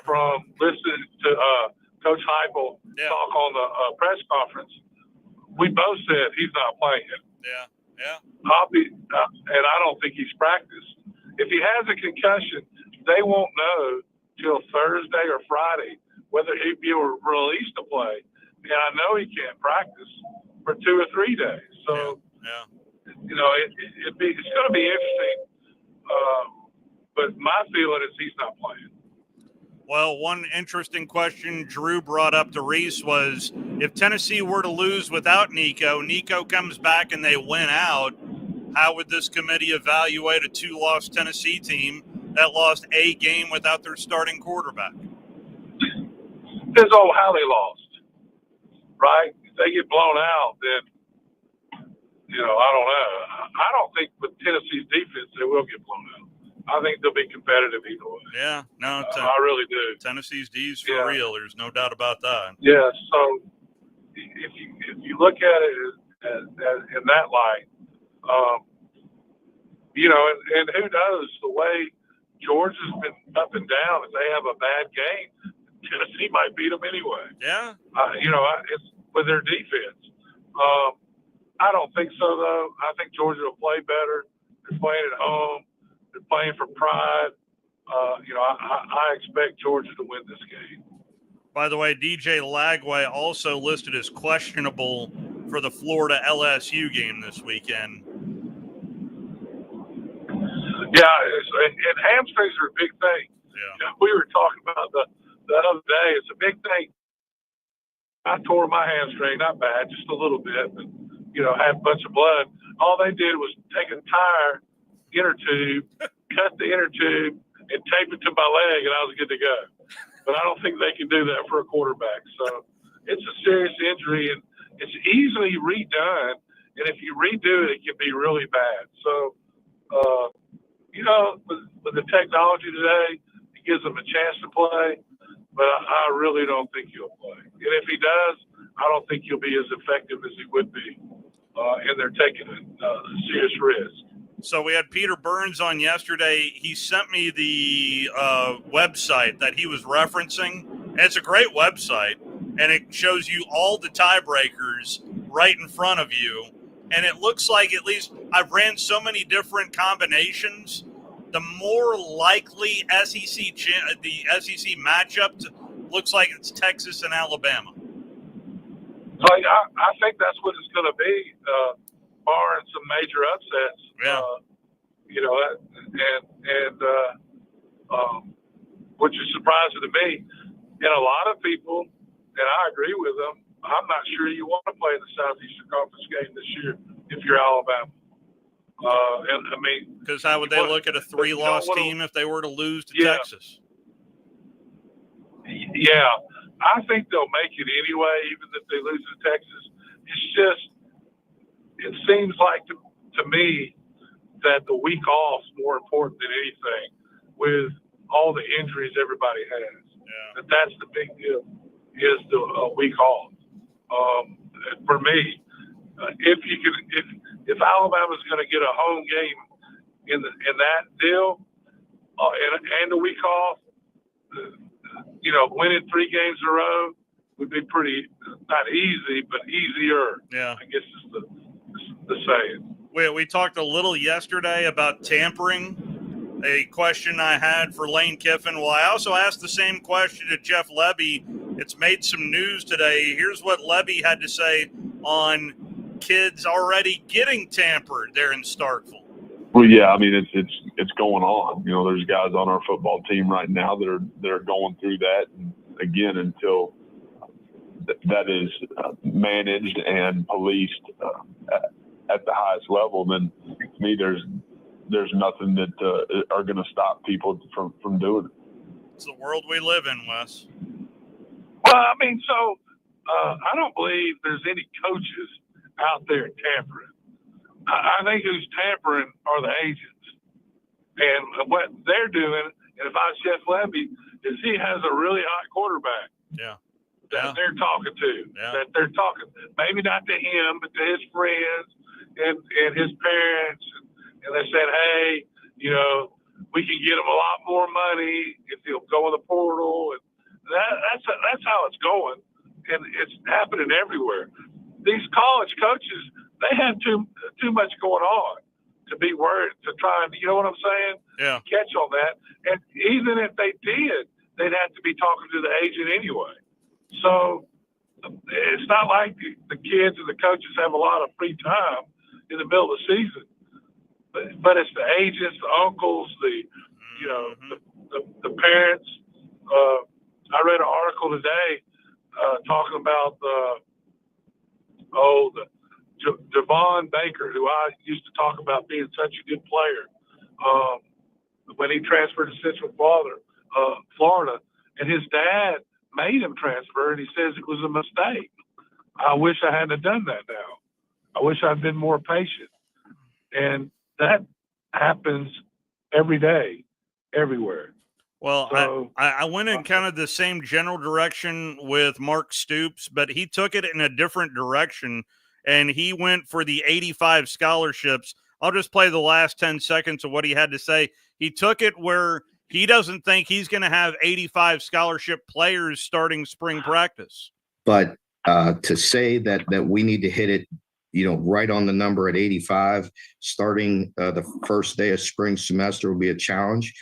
from listening to Coach Heupel talk on the press conference, we both said he's not playing. Yeah. And I don't think he's practiced. If he has a concussion, they won't know till Thursday or Friday whether he'd be released to play. And I know he can't practice for 2 or 3 days. So, you know, it's going to be interesting. But my feeling is he's not playing. Well, one interesting question Drew brought up to Reese was, if Tennessee were to lose without Nico comes back and they win out, how would this committee evaluate a 2-loss Tennessee team that lost a game without their starting quarterback? Depends on how they lost, right? If they get blown out, then, you know, I don't know. I don't think with Tennessee's defense they will get blown out. I think they'll be competitive either way. Yeah, no, I really do. Tennessee's D's for real. There's no doubt about that. Yeah, so if you look at it as in that light, you know, and who knows, the way Georgia's been up and down, if they have a bad game, Tennessee might beat them anyway. Yeah. You know, it's with their defense. I don't think so, though. I think Georgia will play better. They're playing at home. They're playing for pride. You know, I expect Georgia to win this game. By the way, DJ Lagway also listed as questionable for the Florida LSU game this weekend. Yeah, and hamstrings are a big thing. Yeah. We were talking about the other day. It's a big thing. I tore my hamstring, not bad, just a little bit, but, you know, had a bunch of blood. All they did was take a tire, inner tube, cut the inner tube, and tape it to my leg, and I was good to go. But I don't think they can do that for a quarterback. So it's a serious injury, and it's easily redone. And if you redo it, it can be really bad. So, you know, with the technology today, it gives him a chance to play. But I really don't think he'll play. And if he does, I don't think he'll be as effective as he would be. And they're taking a serious risk. So we had Peter Burns on yesterday. He sent me the website that he was referencing. And it's a great website. And it shows you all the tiebreakers right in front of you. And it looks like, at least I've ran so many different combinations, the more likely the SEC matchup looks like it's Texas and Alabama. I think that's what it's going to be, barring some major upsets. Yeah. You know, which is surprising to me. And a lot of people, and I agree with them, I'm not sure you want to play the Southeastern Conference game this year if you're Alabama. And I mean, because how would they look at a 3-loss team if they were to lose to Texas? Yeah, I think they'll make it anyway, even if they lose to Texas. It's just, it seems like to me that the week off is more important than anything with all the injuries everybody has. Yeah. That's the big deal, is the week off. For me, if Alabama's going to get a home game in that deal and a week off, you know, winning 3 games in a row would be pretty, not easy, but easier. Yeah, I guess is the saying. We talked a little yesterday about tampering, a question I had for Lane Kiffin. Well, I also asked the same question to Jeff Lebby. It's made some news today. Here's what Lebby had to say on kids already getting tampered there in Starkville. Well, yeah, I mean it's going on. You know, there's guys on our football team right now that are going through that. And again, until that is managed and policed at the highest level, then to me there's nothing that are going to stop people from doing it. It's the world we live in, Wes. Well, I mean, so I don't believe there's any coaches out there tampering. I think who's tampering are the agents. And what they're doing, and if I was Jeff Lebby, is he has a really hot quarterback. Yeah. That they're talking to. Yeah. That they're talking, maybe not to him, but to his friends and his parents. And they said, hey, you know, we can get him a lot more money if he'll go in the portal. And that's how it's going, and it's happening everywhere. These college coaches, they have too much going on to be worried, to try and, you know what I'm saying? Yeah. Catch on that. And even if they did, they'd have to be talking to the agent anyway. So it's not like the kids and the coaches have a lot of free time in the middle of the season. But it's the agents, the uncles, the parents. I read an article today talking about Javon Baker, who I used to talk about being such a good player when he transferred to Central Florida, and his dad made him transfer, and he says it was a mistake. I wish I hadn't done that now. I wish I'd been more patient. And that happens every day, everywhere. Well, So, I went in kind of the same general direction with Mark Stoops, but he took it in a different direction, and he went for the 85 scholarships. I'll just play the last 10 seconds of what he had to say. He took it where he doesn't think he's going to have 85 scholarship players starting spring practice. But to say that we need to hit it, right on the number at 85, starting the first day of spring semester will be a challenge.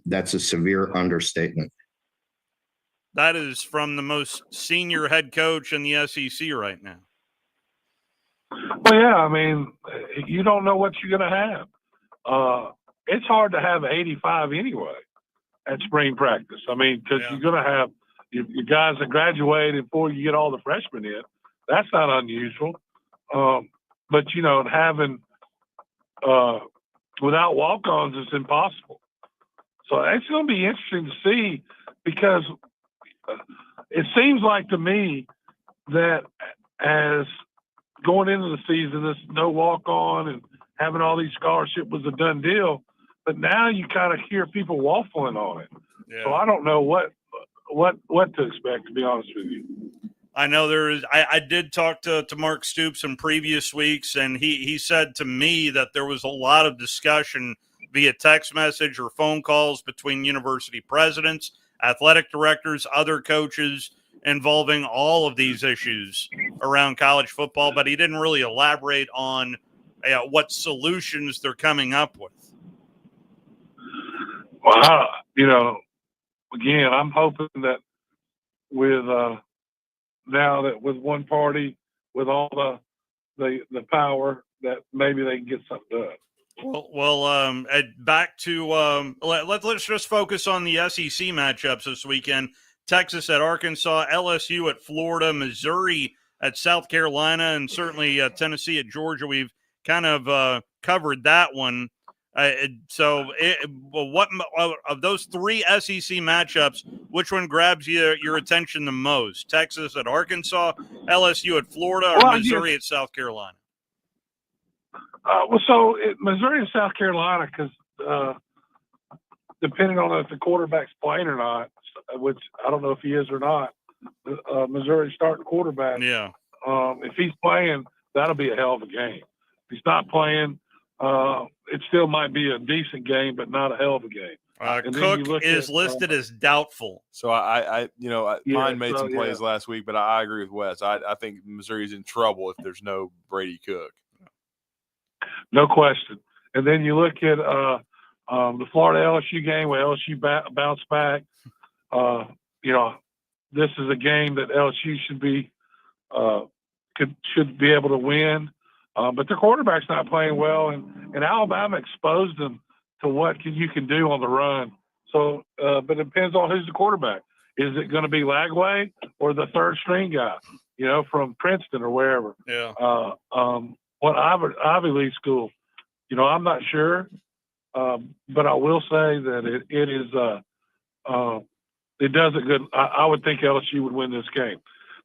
That's a severe understatement. That is from the most senior head coach in the SEC right now. well, yeah, I mean, you don't know what you're going to have. It's hard to have 85 anyway at spring practice. I mean, because you're going to have your guys that graduate before you get all the freshmen in. That's not unusual. But, having without walk-ons is impossible. So it's going to be interesting to see, because it seems like to me that as going into the season, this no walk-on and having all these scholarships was a done deal. But now you kind of hear people waffling on it. Yeah. So I don't know what to expect, to be honest with you. I know I did talk to Mark Stoops in previous weeks, and he said to me that there was a lot of discussion via text message or phone calls between university presidents, athletic directors, other coaches, involving all of these issues around college football, but he didn't really elaborate on what solutions they're coming up with. Well, again, I'm hoping that with now that with one party, with all the power, that maybe they can get something done. Well, back to let's just focus on the SEC matchups this weekend. Texas at Arkansas, LSU at Florida, Missouri at South Carolina, and certainly Tennessee at Georgia. We've kind of covered that one. What of those three SEC matchups, which one grabs your attention the most? Texas at Arkansas, LSU at Florida, or Missouri at South Carolina? Missouri and South Carolina, because depending on if the quarterback's playing or not, which I don't know if he is or not, Missouri's starting quarterback. Yeah. If he's playing, that'll be a hell of a game. If he's not playing, it still might be a decent game, but not a hell of a game. Cook is listed as doubtful. So mine made some plays last week, but I agree with Wes. I think Missouri's in trouble if there's no Brady Cook. No question. And then you look at the Florida LSU game where LSU bounced back. This is a game that LSU should be able to win. But their quarterback's not playing well, and Alabama exposed them to what you can do on the run. So, but it depends on who's the quarterback. Is it going to be Lagway or the third string guy, from Princeton or wherever? Yeah. What Ivy League school? I'm not sure, but I will say that it is. It does a good. I would think LSU would win this game.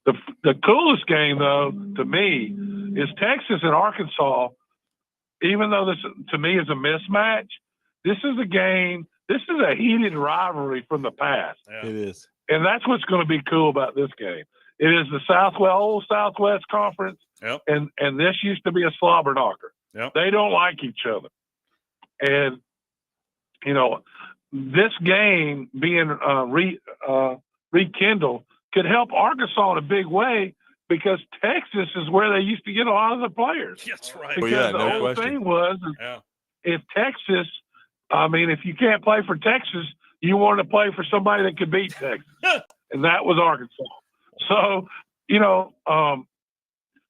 The coolest game, though, to me, is Texas and Arkansas. Even though this, to me, is a mismatch, this is a game. This is a heated rivalry from the past. Yeah. It is, and that's what's going to be cool about this game. It is the old Southwest Conference, yep. and this used to be a slobber knocker. Yep. They don't like each other, and this game being rekindle could help Arkansas in a big way, because Texas is where they used to get a lot of the players. That's right. Because the whole thing was, if Texas, if you can't play for Texas, you want to play for somebody that could beat Texas. And that was Arkansas. So,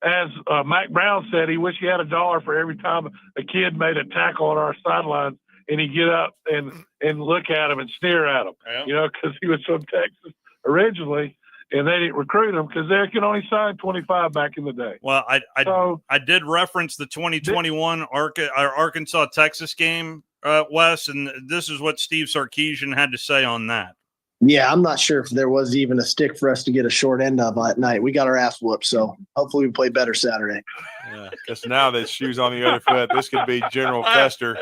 as Mac Brown said, he wished he had $1 for every time a kid made a tackle on our sidelines, and he'd get up and look at him and sneer at him, because he was from Texas originally, and they didn't recruit him because they could only sign 25 back in the day. Well, I did reference the 2021 Arkansas-Texas game, Wes, and this is what Steve Sarkisian had to say on that. Yeah, I'm not sure if there was even a stick for us to get a short end of at night. We got our ass whooped, so hopefully we play better Saturday. Yeah, because now that shoe's on the other foot, this could be General Custer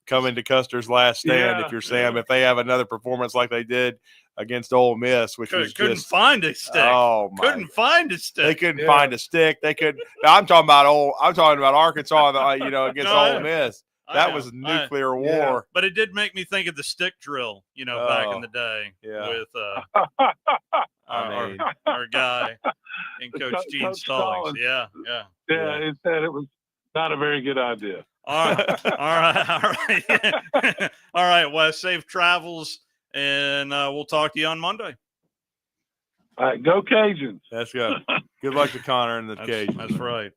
coming to Custer's last stand. If you're Sam, if they have another performance like they did against Ole Miss, which couldn't find a stick. Oh my! Couldn't find a stick. They couldn't find a stick. They could. I'm talking about Arkansas. Against Ole Miss. That was nuclear war. But it did make me think of the stick drill, back in the day with our guy and Coach Gene Stallings. Yeah. It said it was not a very good idea. All right. All right, Wes, safe travels, and we'll talk to you on Monday. All right, go Cajuns. Let's go. Good luck to Connor and the Cajuns. That's right.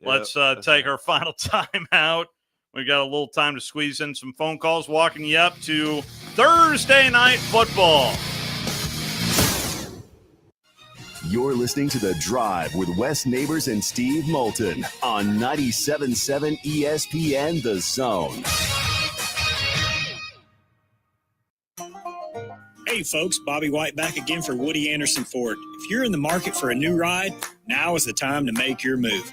Let's take our final time out. We got a little time to squeeze in some phone calls, walking you up to Thursday Night Football. You're listening to The Drive with Wes Neighbors and Steve Moulton on 97.7 ESPN The Zone. Hey folks, Bobby White back again for Woody Anderson Ford. If you're in the market for a new ride, now is the time to make your move.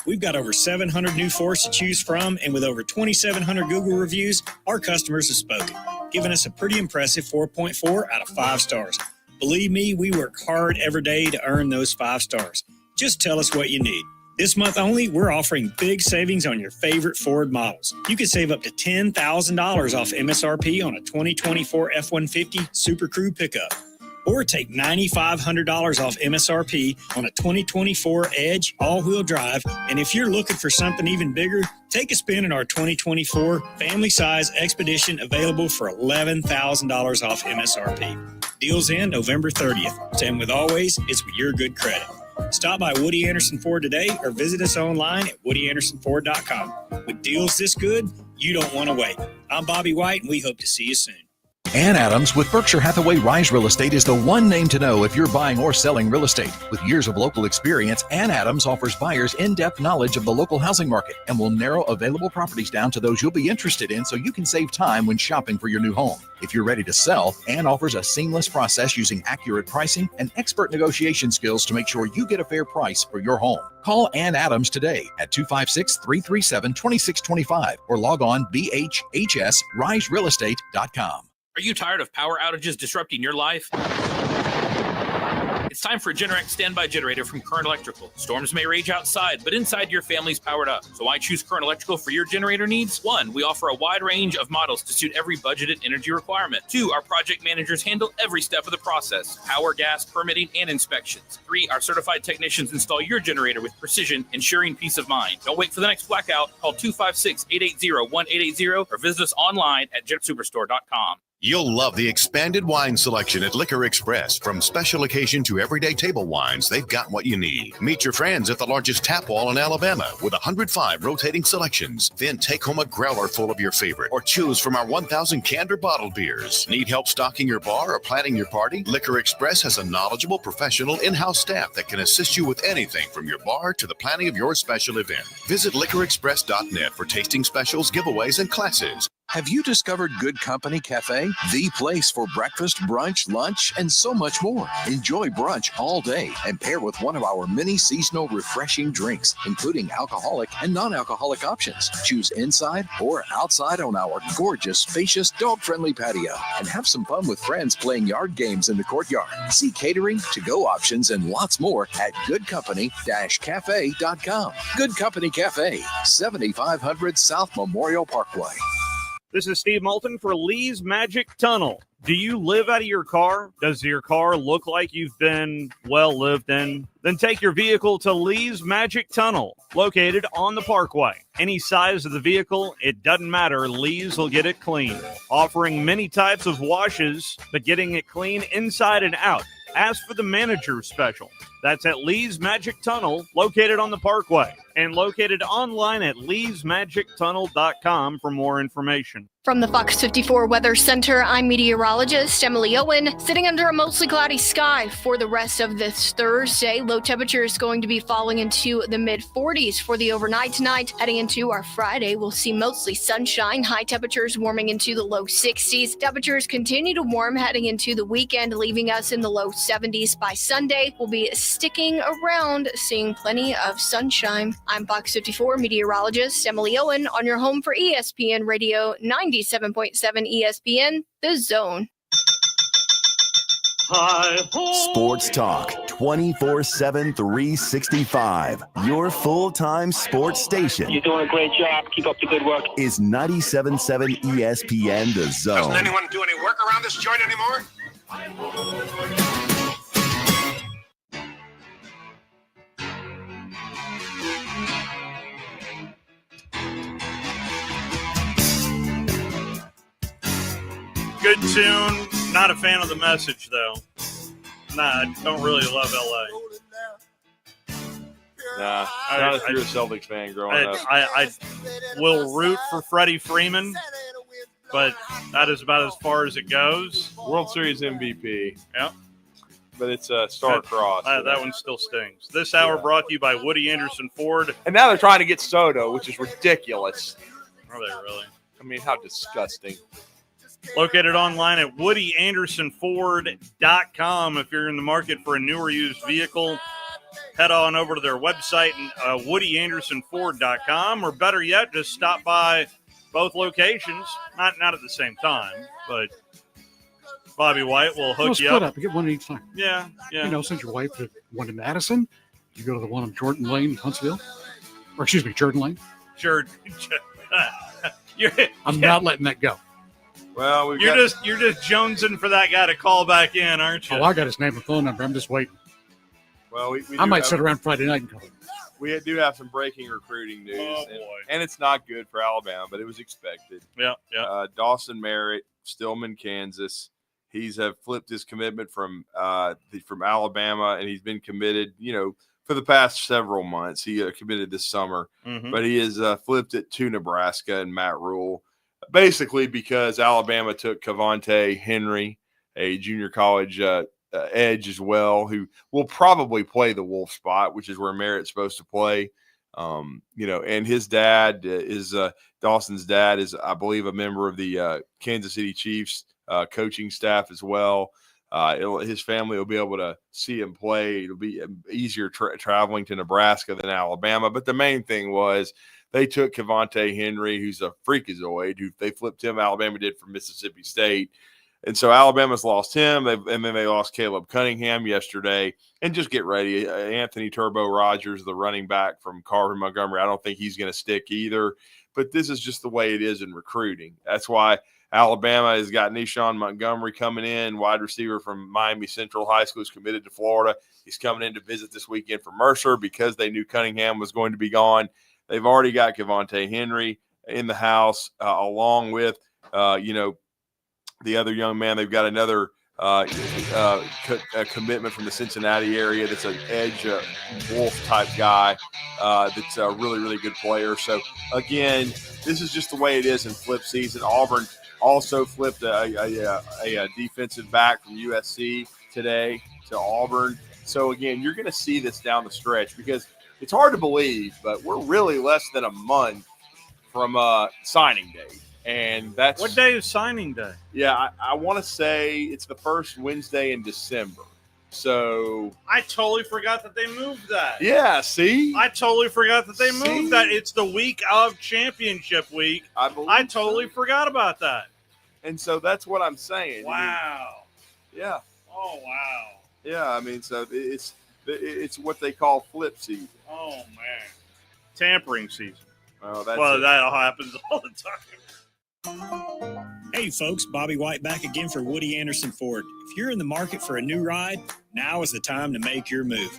We've got over 700 new Fords to choose from, and with over 2,700 Google reviews, our customers have spoken, giving us a pretty impressive 4.4 out of 5 stars. Believe me, we work hard every day to earn those 5 stars. Just tell us what you need. This month only, we're offering big savings on your favorite Ford models. You can save up to $10,000 off MSRP on a 2024 F-150 Super Crew pickup. Or take $9,500 off MSRP on a 2024 Edge all-wheel drive. And if you're looking for something even bigger, take a spin in our 2024 family-size Expedition, available for $11,000 off MSRP. Deals end November 30th. And with always, it's with your good credit. Stop by Woody Anderson Ford today or visit us online at WoodyAndersonFord.com. With deals this good, you don't want to wait. I'm Bobby White, and we hope to see you soon. Ann Adams with Berkshire Hathaway Rise Real Estate is the one name to know if you're buying or selling real estate. With years of local experience, Ann Adams offers buyers in-depth knowledge of the local housing market and will narrow available properties down to those you'll be interested in so you can save time when shopping for your new home. If you're ready to sell, Ann offers a seamless process using accurate pricing and expert negotiation skills to make sure you get a fair price for your home. Call Ann Adams today at 256-337-2625 or log on bhhsriserealestate.com. Are you tired of power outages disrupting your life? It's time for a Generac standby generator from Current Electrical. Storms may rage outside, but inside your family's powered up. So why choose Current Electrical for your generator needs? 1, we offer a wide range of models to suit every budgeted energy requirement. 2, our project managers handle every step of the process: power, gas, permitting, and inspections. 3, our certified technicians install your generator with precision, ensuring peace of mind. Don't wait for the next blackout. Call 256-880-1880 or visit us online at jetsuperstore.com. You'll love the expanded wine selection at Liquor Express. From special occasion to everyday table wines, they've got what you need. Meet your friends at the largest tap wall in Alabama with 105 rotating selections. Then take home a growler full of your favorite or choose from our 1,000 canned or bottled beers. Need help stocking your bar or planning your party? Liquor Express has a knowledgeable, professional in-house staff that can assist you with anything from your bar to the planning of your special event. Visit liquorexpress.net for tasting specials, giveaways, and classes. Have you discovered Good Company Cafe? The place for breakfast, brunch, lunch, and so much more. Enjoy brunch all day and pair with one of our many seasonal refreshing drinks, including alcoholic and non-alcoholic options. Choose inside or outside on our gorgeous, spacious, dog-friendly patio and have some fun with friends playing yard games in the courtyard. See catering, to-go options, and lots more at goodcompany-cafe.com. Good Company Cafe, 7500 South Memorial Parkway. This is Steve Moulton for Lee's Magic Tunnel. Do you live out of your car? Does your car look like you've been well lived in? Then take your vehicle to Lee's Magic Tunnel, located on the Parkway. Any size of the vehicle, it doesn't matter. Lee's will get it clean. Offering many types of washes, but getting it clean inside and out. Ask for the manager special. That's at Lee's Magic Tunnel, located on the Parkway, and located online at leesmagictunnel.com for more information. From the Fox 54 Weather Center, I'm meteorologist Emily Owen, sitting under a mostly cloudy sky for the rest of this Thursday. Low temperature is going to be falling into the mid-40s for the overnight tonight. Heading into our Friday, we'll see mostly sunshine, high temperatures warming into the low 60s. Temperatures continue to warm heading into the weekend, leaving us in the low 70s by Sunday. We'll be sticking around, seeing plenty of sunshine. I'm Fox 54 meteorologist Emily Owen on your home for ESPN Radio 97.7 ESPN, The Zone. Sports Talk 24/7, 365. Your full-time sports station. You're doing a great job. Keep up the good work. Is 97.7 ESPN The Zone. Doesn't anyone do any work around this joint anymore? Good tune. Not a fan of the message, though. Nah, I don't really love LA. Nah, not if you're a Celtics fan growing up. I will root for Freddie Freeman, but that is about as far as it goes. World Series MVP. Yep. But it's a star-crossed. That one still stings. This hour brought to you by Woody Anderson Ford. And now they're trying to get Soto, which is ridiculous. Are they really? I mean, how disgusting. Located online at woodyAndersonFord.com. If you're in the market for a new or used vehicle, head on over to their website, woodyAndersonFord.com, or better yet, just stop by both locations. Not at the same time, but Bobby White will hook you split up. You get one at each time. Yeah. You know, since your wife had one in Madison, you go to the one on Jordan Lane, Huntsville. Or excuse me, Jordan Lane. Sure. I'm not letting that go. Well, you're just jonesing for that guy to call back in, aren't you? Oh, I got his name and phone number. I'm just waiting. Well, I might sit around Friday night and call him. We do have some breaking recruiting news. Oh, boy. And it's not good for Alabama, but it was expected. Yeah. Dawson Merritt, Stillman, Kansas. He's flipped his commitment from Alabama, and he's been committed, for the past several months. He committed this summer, but he has flipped it to Nebraska and Matt Rule, basically because Alabama took Cavante Henry, a junior college edge as well, who will probably play the Wolf spot, which is where Merritt's supposed to play. And his dad Dawson's dad is, I believe, a member of the Kansas City Chiefs coaching staff as well. His family will be able to see him play. It'll be easier traveling to Nebraska than Alabama. But the main thing was they took Cavante Henry, who's a freakazoid, who they flipped him. Alabama did from Mississippi State. And so Alabama's lost him, and then they lost Caleb Cunningham yesterday. And just get ready. Anthony Turbo Rogers, the running back from Carver Montgomery, I don't think he's going to stick either. But this is just the way it is in recruiting. That's why Alabama has got Nishan Montgomery coming in, wide receiver from Miami Central High School, who's committed to Florida. He's coming in to visit this weekend for Mercer because they knew Cunningham was going to be gone. They've already got Cavante Henry in the house, along with, the other young man. They've got another commitment from the Cincinnati area that's an edge wolf type guy that's a really, really good player. So, again, this is just the way it is in flip season. Auburn also flipped a defensive back from USC today to Auburn. So, again, you're going to see this down the stretch because it's hard to believe, but we're really less than a month from signing day. And that's what day is signing day? Yeah, I want to say it's the first Wednesday in December. So I totally forgot that they moved that. Yeah, see? I totally forgot that they moved that. It's the week of championship week. I totally forgot about that. And so that's what I'm saying. Wow. Yeah. Oh, wow. Yeah, I mean, so it's what they call flip season. Oh, man. Tampering season. Oh, that's that happens all the time. Hey folks, Bobby White back again for Woody Anderson Ford. If you're in the market for a new ride, now is the time to make your move.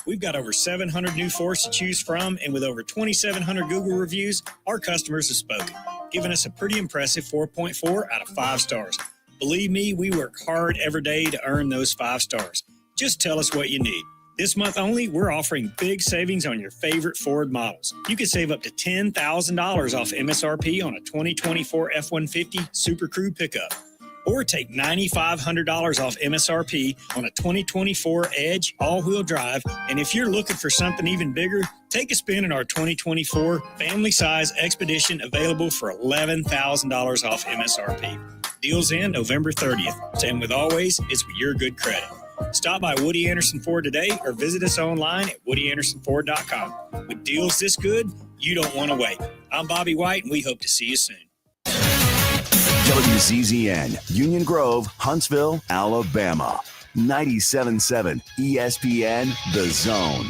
We've got over 700 new Fords to choose from, and with over 2,700 Google reviews, our customers have spoken, giving us a pretty impressive 4.4 out of 5 stars. Believe me, we work hard every day to earn those 5 stars. Just tell us what you need. This month only, we're offering big savings on your favorite Ford models. You can save up to $10,000 off MSRP on a 2024 F-150 Super Crew pickup. Or take $9,500 off MSRP on a 2024 Edge all-wheel drive. And if you're looking for something even bigger, take a spin in our 2024 family-size Expedition, available for $11,000 off MSRP. Deals end November 30th. And with always, it's with your good credit. Stop by Woody Anderson Ford today or visit us online at WoodyAndersonFord.com. With deals this good, you don't want to wait. I'm Bobby White, and we hope to see you soon. WCZN, Union Grove, Huntsville, Alabama. 97.7 ESPN, The Zone.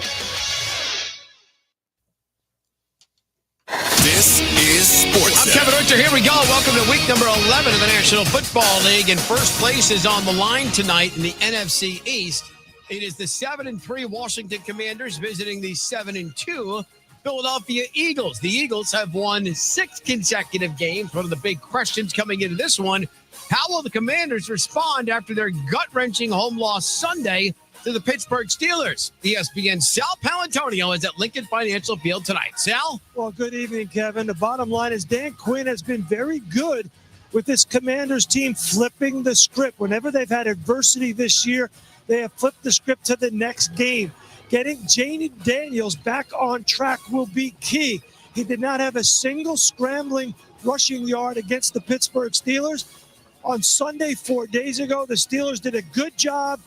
This is Sports. I'm Kevin Richter. Here we go. Welcome to week number 11 of the National Football League. And first place is on the line tonight in the NFC East. It is the 7-3 Washington Commanders visiting the 7-2 Philadelphia Eagles. The Eagles have won 6 consecutive games. One of the big questions coming into this one, how will the Commanders respond after their gut-wrenching home loss Sunday to the Pittsburgh Steelers? ESPN's Sal Palantonio is at Lincoln Financial Field tonight. Sal? Well, good evening, Kevin. The bottom line is Dan Quinn has been very good with this Commanders team flipping the script. Whenever they've had adversity this year, they have flipped the script to the next game. Getting Janie Daniels back on track will be key. He did not have a single scrambling rushing yard against the Pittsburgh Steelers. On Sunday, 4 days ago, the Steelers did a good job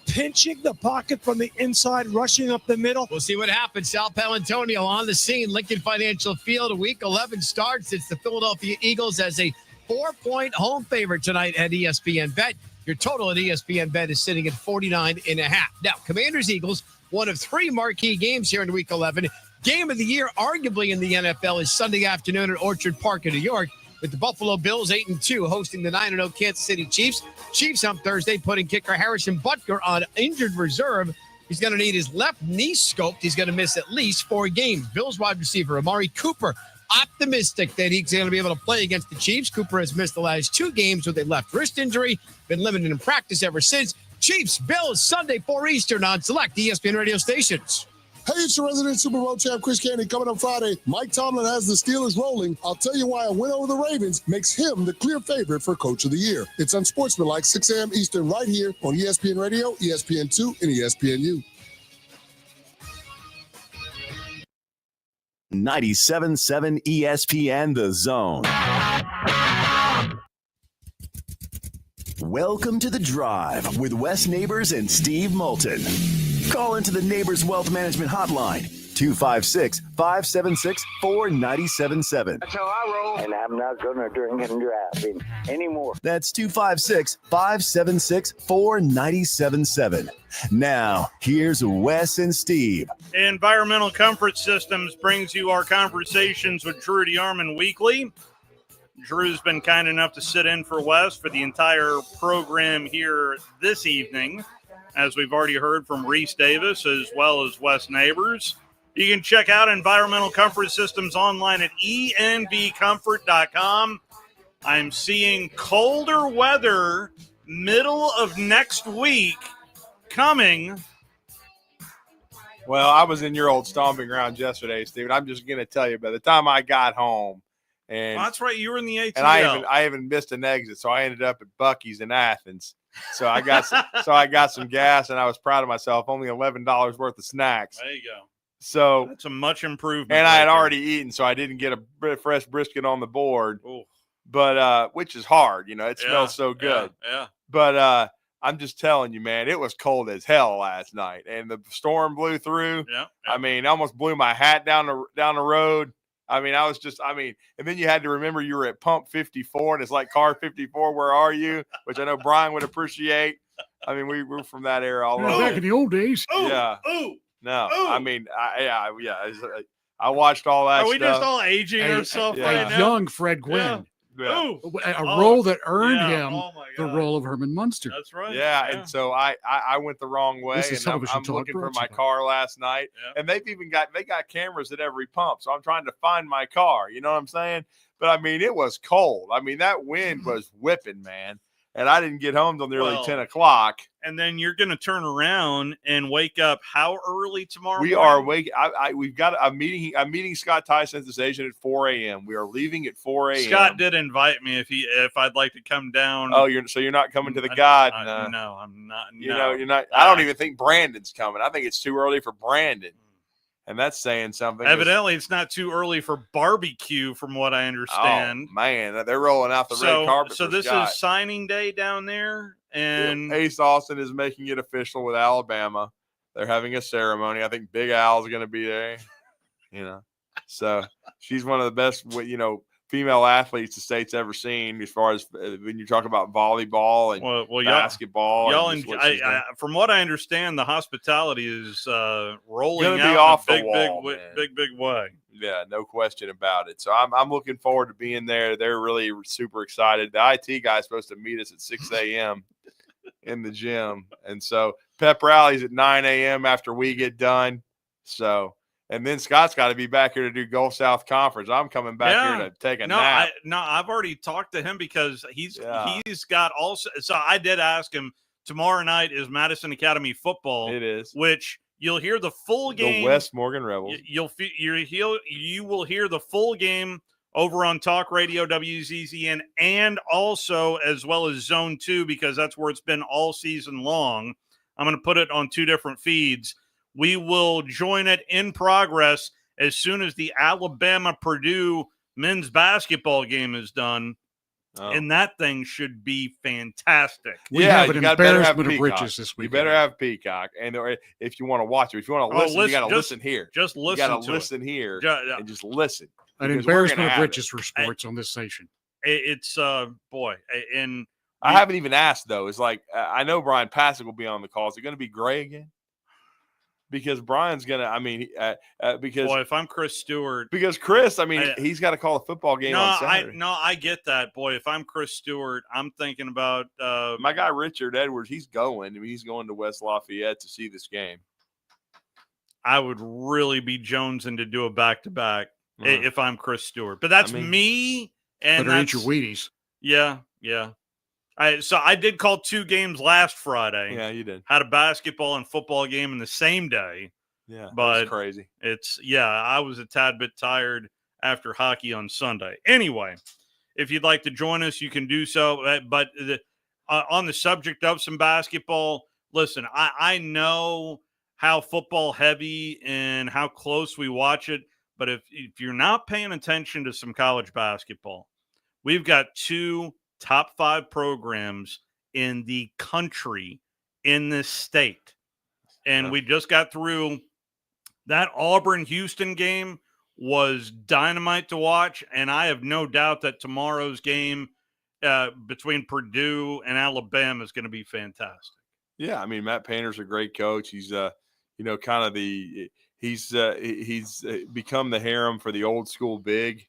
pinching the pocket from the inside, rushing up the middle. We'll see what happens. Sal Palantonio on the scene. Lincoln Financial Field. Week 11 starts. It's the Philadelphia Eagles as a 4-point home favorite tonight at ESPN Bet. Your total at ESPN Bet is sitting at 49.5. Now, Commanders-Eagles, one of 3 marquee games here in Week 11. Game of the year, arguably in the NFL, is Sunday afternoon at Orchard Park in New York, with the Buffalo Bills 8-2 hosting the 9-0 Kansas City Chiefs. Chiefs on Thursday putting kicker Harrison Butker on injured reserve. He's going to need his left knee scoped. He's going to miss at least 4 games. Bills wide receiver Amari Cooper optimistic that he's going to be able to play against the Chiefs. Cooper has missed the last 2 games with a left wrist injury, been limited in practice ever since. Chiefs, Bills, Sunday 4 Eastern on select ESPN radio stations. Hey, it's your resident Super Bowl champ, Chris Candy. Coming up Friday, Mike Tomlin has the Steelers rolling. I'll tell you why a win over the Ravens makes him the clear favorite for Coach of the Year. It's unsportsmanlike, 6 a.m. Eastern, right here on ESPN Radio, ESPN2, and ESPNU. 97.7 ESPN, The Zone. Welcome to The Drive with Wes Neighbors and Steve Moulton. Call into the Neighbors Wealth Management Hotline, 256-576-4977. That's how I roll. And I'm not going to drink and drive anymore. That's 256-576-4977. Now, here's Wes and Steve. Environmental Comfort Systems brings you our conversations with Drew DeArmond weekly. Drew's been kind enough to sit in for Wes for the entire program here this evening, as we've already heard from Reese Davis as well as Wes Neighbors. You can check out Environmental Comfort Systems online at envcomfort.com. I'm seeing colder weather middle of next week coming. Well, I was in your old stomping grounds yesterday, Steve. I'm just going to tell you, by the time I got home, and that's right, you were in the ATL. And I even missed an exit, so I ended up at Buc-ee's in Athens. So I got some gas, and I was proud of myself. Only $11 worth of snacks. There you go. So that's a much improvement. And I had already eaten, so I didn't get a fresh brisket on the board. Ooh. But which is hard, it smells so good. Yeah. But I'm just telling you, man, it was cold as hell last night, and the storm blew through. Yeah. I mean, almost blew my hat down the road. I mean, and then you had to remember you were at pump 54, and it's like car 54, where are you? Which I know Brian would appreciate. I mean, we were from that era all over. Back in the old days. Yeah. Ooh. No, I mean, I watched all that stuff. Are we just all aging ourselves right now? Young Fred Gwynn. Ooh. A role that earned yeah. him Oh my the God. role of Herman Munster. That's right. Yeah, and so I went the wrong way, This is and television I'm talk looking for brought to my you by- car last night, and they got cameras at every pump, so I'm trying to find my car. You know what I'm saying? But I mean, it was cold. I mean, that wind was whipping, man, and I didn't get home till nearly 10 o'clock. And then you're going to turn around and wake up how early tomorrow We morning? are waking. We've got a meeting. I'm meeting Scott Tyson at the station at 4 a.m. We are leaving at 4 a.m. Scott did invite me if I'd like to come down. Oh, you're not coming to the God? No, I'm not. You're not. I don't even think Brandon's coming. I think it's too early for Brandon, and that's saying something. Evidently, it's not too early for barbecue, from what I understand. Oh, man, they're rolling out the red carpet. So this is signing day down there, and Ace Austin is making it official with Alabama. They're having a ceremony. I think Big Al's going to be there. So she's one of the best, female athletes the state's ever seen, as far as when you talk about volleyball and basketball. From what I understand, the hospitality is rolling Gonna be out off in a the wall, big way. Yeah, no question about it. So I'm looking forward to being there. They're really super excited. The IT guy is supposed to meet us at 6 a.m. in the gym, and so pep rallies at 9 a.m. after we get done. So. And then Scott's got to be back here to do Gulf South Conference. I'm coming back here to take a nap. I've already talked to him because he's got also. So I did ask him, tomorrow night is Madison Academy football. It is. Which you'll hear the full game. The West Morgan Rebels. You will hear the full game over on Talk Radio WZZN, and also as well as Zone 2, because that's where it's been all season long. I'm going to put it on two different feeds. We will join it in progress as soon as the Alabama-Purdue men's basketball game is done, and that thing should be fantastic. We have an embarrassment of riches this week. You better have Peacock, and if you want to watch it, if you want to listen, you got to listen here. Just listen. You got to listen here and just listen. An embarrassment of riches for sports on this station. It's boy, and I haven't even asked though. It's like I know Brian Passick will be on the call. Is it going to be Gray again? Because Brian's gonna, because boy, if I'm Chris Stewart, because Chris, he's got to call a football game on Saturday. I get that, boy. If I'm Chris Stewart, I'm thinking about my guy Richard Edwards. He's going. He's going to West Lafayette to see this game. I would really be jonesing to do a back-to-back if I'm Chris Stewart, but that's me. And better eat your Wheaties. Yeah. So I did call two games last Friday. Yeah, you did. Had a basketball and football game in the same day. Yeah, but that's crazy. I was a tad bit tired after hockey on Sunday. Anyway, if you'd like to join us, you can do so. But on the subject of some basketball, listen, I know how football heavy and how close we watch it. But if you're not paying attention to some college basketball, we've got two top 5 programs in the country in this state. And we just got through that Auburn-Houston game was dynamite to watch. And I have no doubt that tomorrow's game between Purdue and Alabama is going to be fantastic. Yeah. Matt Painter's a great coach. He's, he's become the harem for the old school big.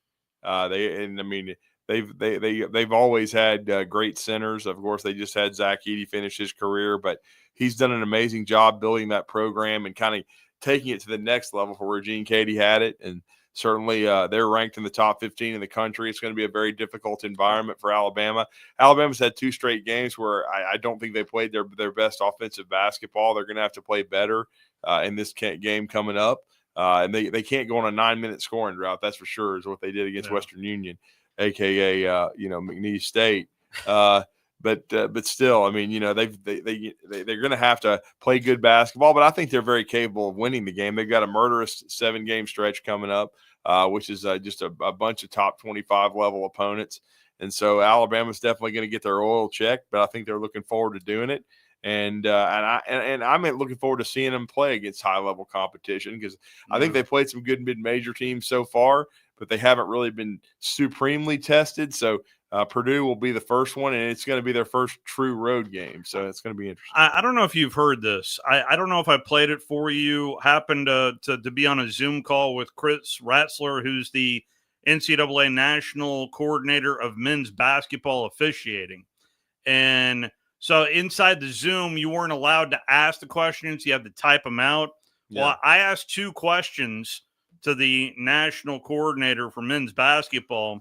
They've always had great centers. Of course, they just had Zach Edey finish his career, but he's done an amazing job building that program and kind of taking it to the next level for where Gene Cady had it. And certainly they're ranked in the top 15 in the country. It's going to be a very difficult environment for Alabama. Alabama's had 2 straight games where I don't think they played their best offensive basketball. They're going to have to play better in this game coming up. And they can't go on a 9-minute scoring drought. That's for sure, is what they did against Western Union, AKA McNeese State. But still, they're going to have to play good basketball. But I think they're very capable of winning the game. They've got a murderous 7-game stretch coming up, which is just a bunch of top 25 level opponents. And so Alabama's definitely going to get their oil checked. But I think they're looking forward to doing it. And I'm looking forward to seeing them play against high level competition, because I think they played some good mid-major teams so far, but they haven't really been supremely tested. So Purdue will be the first one, and it's going to be their first true road game. So it's going to be interesting. I don't know if you've heard this. I don't know if I played it for you. Happened to be on a Zoom call with Chris Ratzler, who's the NCAA National Coordinator of Men's Basketball Officiating. And so inside the Zoom, you weren't allowed to ask the questions. You had to type them out. Yeah. Well, I asked 2 questions to the national coordinator for men's basketball.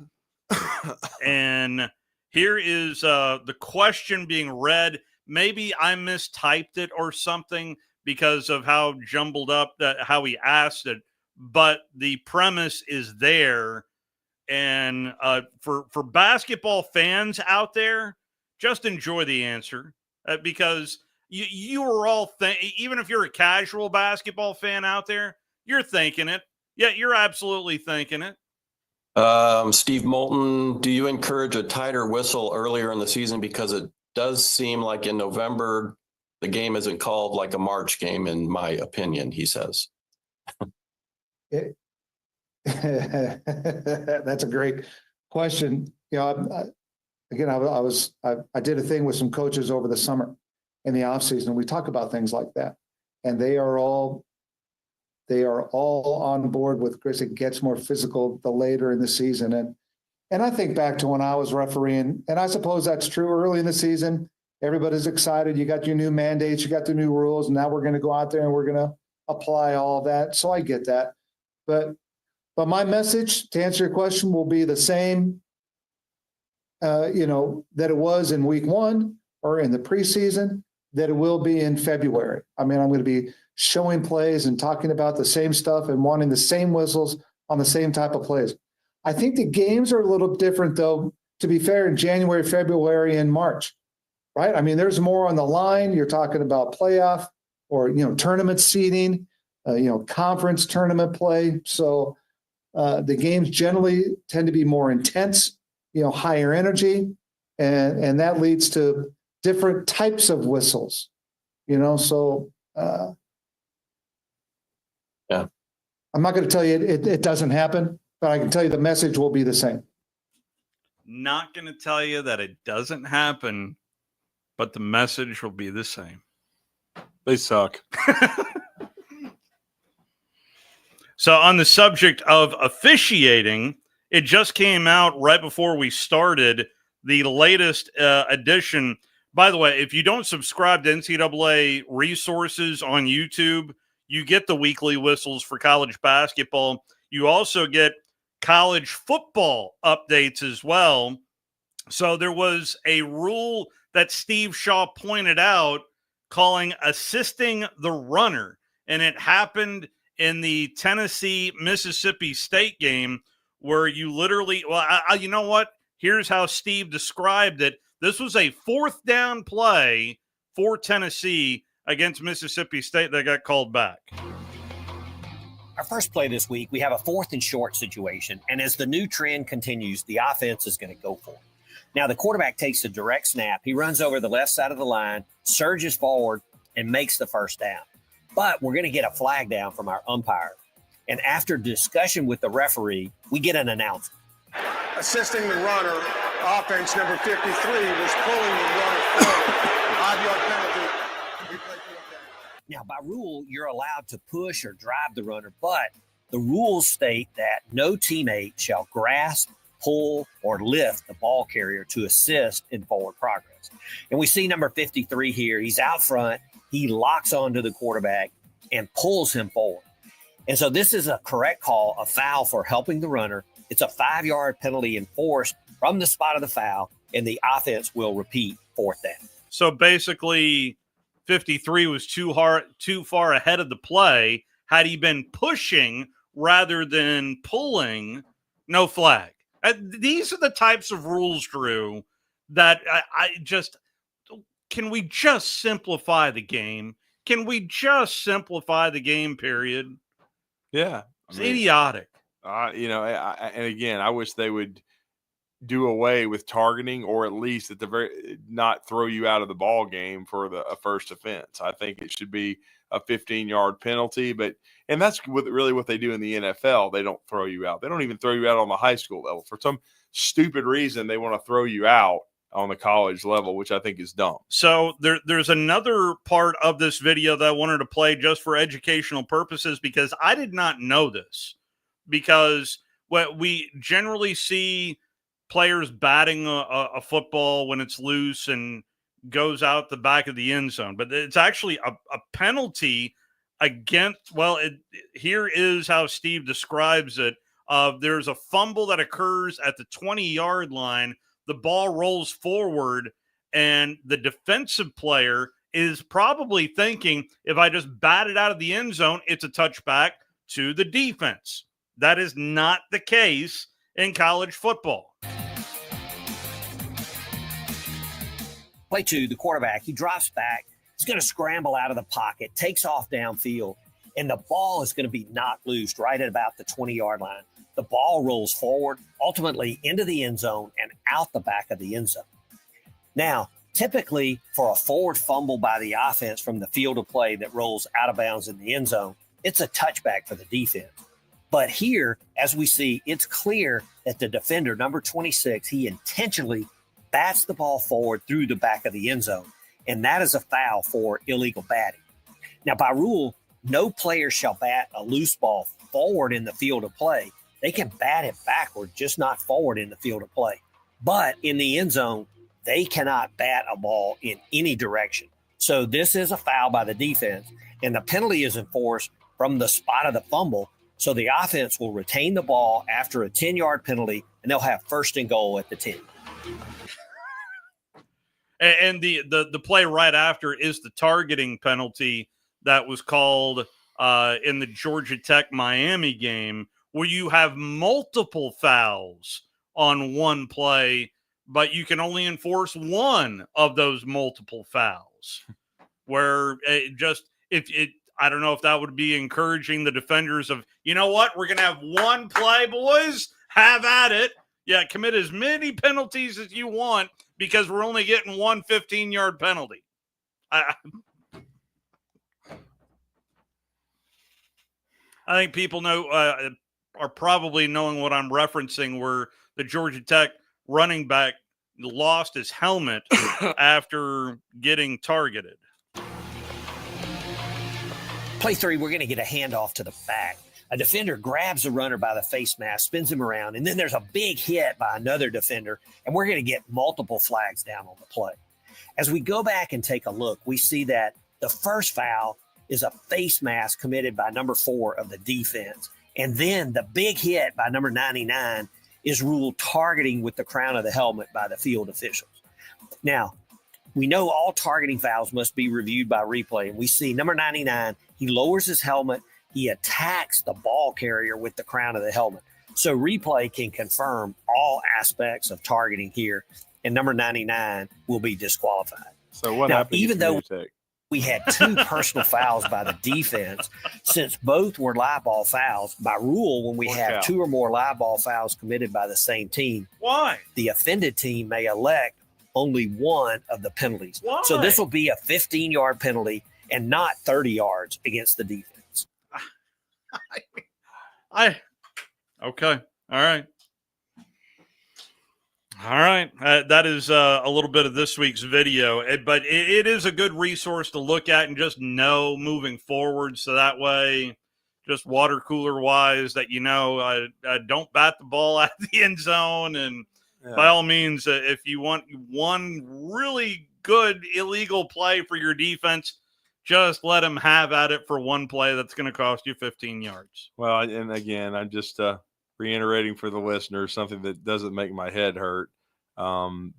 And here is the question being read. Maybe I mistyped it or something because of how jumbled up how he asked it. But the premise is there. And for basketball fans out there, just enjoy the answer because you are all even if you're a casual basketball fan out there, you're thinking it. Yeah, you're absolutely thinking it. Steve Moulton, do you encourage a tighter whistle earlier in the season? Because it does seem like in November, the game isn't called like a March game, in my opinion, he says. That's a great question. You know, I did a thing with some coaches over the summer in the off season. We talk about things like that, and they are all on board with Chris. It gets more physical the later in the season, and I think back to when I was refereeing, and I suppose that's true early in the season. Everybody's excited. You got your new mandates, you got the new rules, and now we're going to go out there and we're going to apply all of that. So I get that, but my message to answer your question will be the same. That it was in week 1 or in the preseason, that it will be in February. I mean, I'm going to be showing plays and talking about the same stuff and wanting the same whistles on the same type of plays. I think the games are a little different, though, to be fair, in January, February, and March, right? I mean, there's more on the line. You're talking about playoff or, tournament seeding, conference tournament play. So the games generally tend to be more intense, higher energy, and that leads to different types of whistles, so yeah. I'm not going to tell you it doesn't happen, but I can tell you the message will be the same. Not going to tell you that it doesn't happen, but the message will be the same. They suck. So on the subject of officiating, it just came out right before we started the latest edition. By the way, if you don't subscribe to NCAA resources on YouTube, you get the weekly whistles for college basketball. You also get college football updates as well. So there was a rule that Steve Shaw pointed out calling assisting the runner, and it happened in the Tennessee-Mississippi State game where you literally, you know what? Here's how Steve described it. This was a 4th down play for Tennessee against Mississippi State that got called back. Our first play this week, we have a 4th and short situation, and as the new trend continues, the offense is going to go for it. Now, the quarterback takes a direct snap. He runs over the left side of the line, surges forward, and makes the first down. But we're going to get a flag down from our umpire. And after discussion with the referee, we get an announcement. Assisting the runner, offense number 53 was pulling the runner forward. 5-yard penalty. Now, by rule, you're allowed to push or drive the runner, but the rules state that no teammate shall grasp, pull, or lift the ball carrier to assist in forward progress. And we see number 53 here. He's out front. He locks onto the quarterback and pulls him forward. And so this is a correct call, a foul for helping the runner. It's a 5-yard penalty enforced from the spot of the foul, and the offense will repeat 4th down. So basically, 53 was too far ahead of the play. Had he been pushing rather than pulling, no flag. These are the types of rules, Drew, that I just – can we just simplify the game? Can we just simplify the game, period? Yeah. It's idiotic. And again, I wish they would do away with targeting, or at least at the very not throw you out of the ball game for a first offense. I think it should be a 15-yard penalty, and that's really what they do in the NFL. They don't throw you out. They don't even throw you out on the high school level. For some stupid reason, they want to throw you out on the college level, which I think is dumb. So there's another part of this video that I wanted to play just for educational purposes, because I did not know this. Because we generally see players batting a football when it's loose and goes out the back of the end zone, but it's actually a penalty against, here is how Steve describes it. There's a fumble that occurs at the 20-yard line. The ball rolls forward, and the defensive player is probably thinking, if I just bat it out of the end zone, it's a touchback to the defense. That is not the case in college football. Play 2, the quarterback, he drops back. He's going to scramble out of the pocket, takes off downfield, and the ball is going to be knocked loose right at about the 20-yard line. The ball rolls forward, ultimately into the end zone and out the back of the end zone. Now, typically for a forward fumble by the offense from the field of play that rolls out of bounds in the end zone, it's a touchback for the defense. But here, as we see, it's clear that the defender, number 26, he intentionally bats the ball forward through the back of the end zone, and that is a foul for illegal batting. Now, by rule, no player shall bat a loose ball forward in the field of play. They can bat it backward, just not forward in the field of play. But in the end zone, they cannot bat a ball in any direction. So this is a foul by the defense, and the penalty is enforced from the spot of the fumble. So the offense will retain the ball after a 10-yard penalty, and they'll have first and goal at the 10. And the play right after is the targeting penalty that was called in the Georgia Tech-Miami game, where you have multiple fouls on one play, but you can only enforce one of those multiple fouls. Where I don't know if that would be encouraging the defenders of, you know what, we're going to have one play, boys, have at it. Yeah, commit as many penalties as you want because we're only getting one 15-yard penalty. I think people know are probably knowing what I'm referencing, where the Georgia Tech running back lost his helmet after getting targeted. Play 3, we're going to get a handoff to the back. A defender grabs the runner by the face mask, spins him around, and then there's a big hit by another defender, and we're going to get multiple flags down on the play. As we go back and take a look, we see that the first foul is a face mask committed by number 4 of the defense. And then the big hit by number 99 is ruled targeting with the crown of the helmet by the field officials. Now, we know all targeting fouls must be reviewed by replay. And we see number 99, he lowers his helmet. He attacks the ball carrier with the crown of the helmet. So replay can confirm all aspects of targeting here. And number 99 will be disqualified. So what now, happened? Even though we had 2 personal fouls by the defense, since both were live ball fouls, by rule, when we have 2 or more live ball fouls committed by the same team, why? The offended team may elect only one of the penalties. Why? So this will be a 15-yard penalty and not 30 yards against the defense. Okay. All right. That is a little bit of this week's video, but it is a good resource to look at and just know moving forward. So that way, just water cooler wise, that don't bat the ball out of the end zone. And by all means, if you want one really good illegal play for your defense, just let them have at it for one play that's going to cost you 15 yards. Well, and again, I'm just reiterating for the listeners something that doesn't make my head hurt. Again,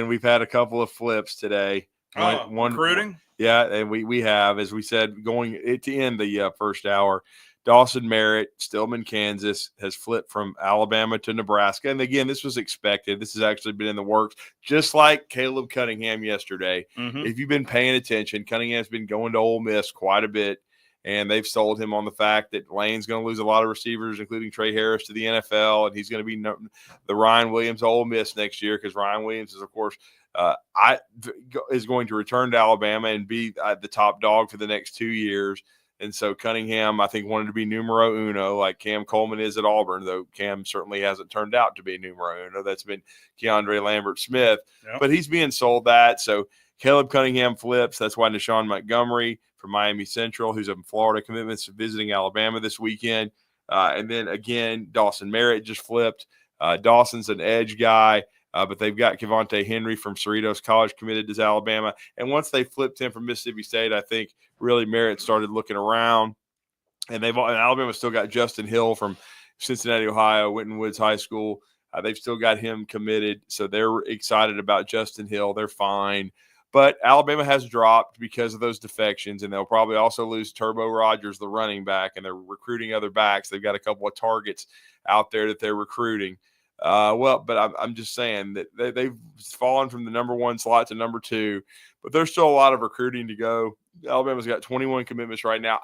we've had a couple of flips today. One recruiting? Yeah, and we have, as we said, going to end the first hour. Dawson Merritt, Stillman, Kansas, has flipped from Alabama to Nebraska. And again, this was expected. This has actually been in the works, just like Caleb Cunningham yesterday. Mm-hmm. If you've been paying attention, Cunningham's been going to Ole Miss quite a bit, and they've sold him on the fact that Lane's going to lose a lot of receivers, including Trey Harris, to the NFL, and he's going to be the Ryan Williams Ole Miss next year, because Ryan Williams is, of course, is going to return to Alabama and be the top dog for the next 2 years. And so Cunningham, I think, wanted to be numero uno, like Cam Coleman is at Auburn, though Cam certainly hasn't turned out to be numero uno. That's been Keandre Lambert-Smith. Yep. But he's being sold that. So Caleb Cunningham flips. That's why Deshaun Montgomery from Miami Central, who's in Florida, commitments to visiting Alabama this weekend. And then again, Dawson Merritt just flipped. Dawson's an edge guy. But they've got Kevontae Henry from Cerritos College committed to Alabama. And once they flipped him from Mississippi State, I think really Merritt started looking around. And Alabama's still got Justin Hill from Cincinnati, Ohio, Winton Woods High School. They've still got him committed. So they're excited about Justin Hill. They're fine. But Alabama has dropped because of those defections, and they'll probably also lose Turbo Rogers, the running back, and they're recruiting other backs. They've got a couple of targets out there that they're recruiting. But I'm just saying that they've fallen from the number 1 slot to number 2, but there's still a lot of recruiting to go. Alabama's got 21 commitments right now.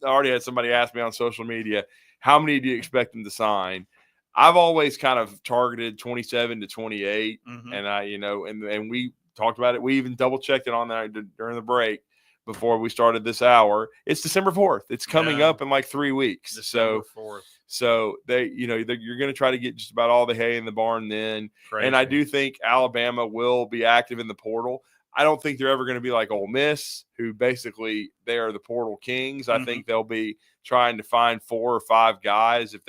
I already had somebody ask me on social media, how many do you expect them to sign? I've always kind of targeted 27 to 28, and and we talked about it. We even double checked it on that during the break before we started this hour. It's December 4th. It's coming up in like 3 weeks. December 4th. So you're going to try to get just about all the hay in the barn then. Crazy. And I do think Alabama will be active in the portal. I don't think they're ever going to be like Ole Miss, who basically they are the portal kings. I think they'll be trying to find 4 or 5 guys if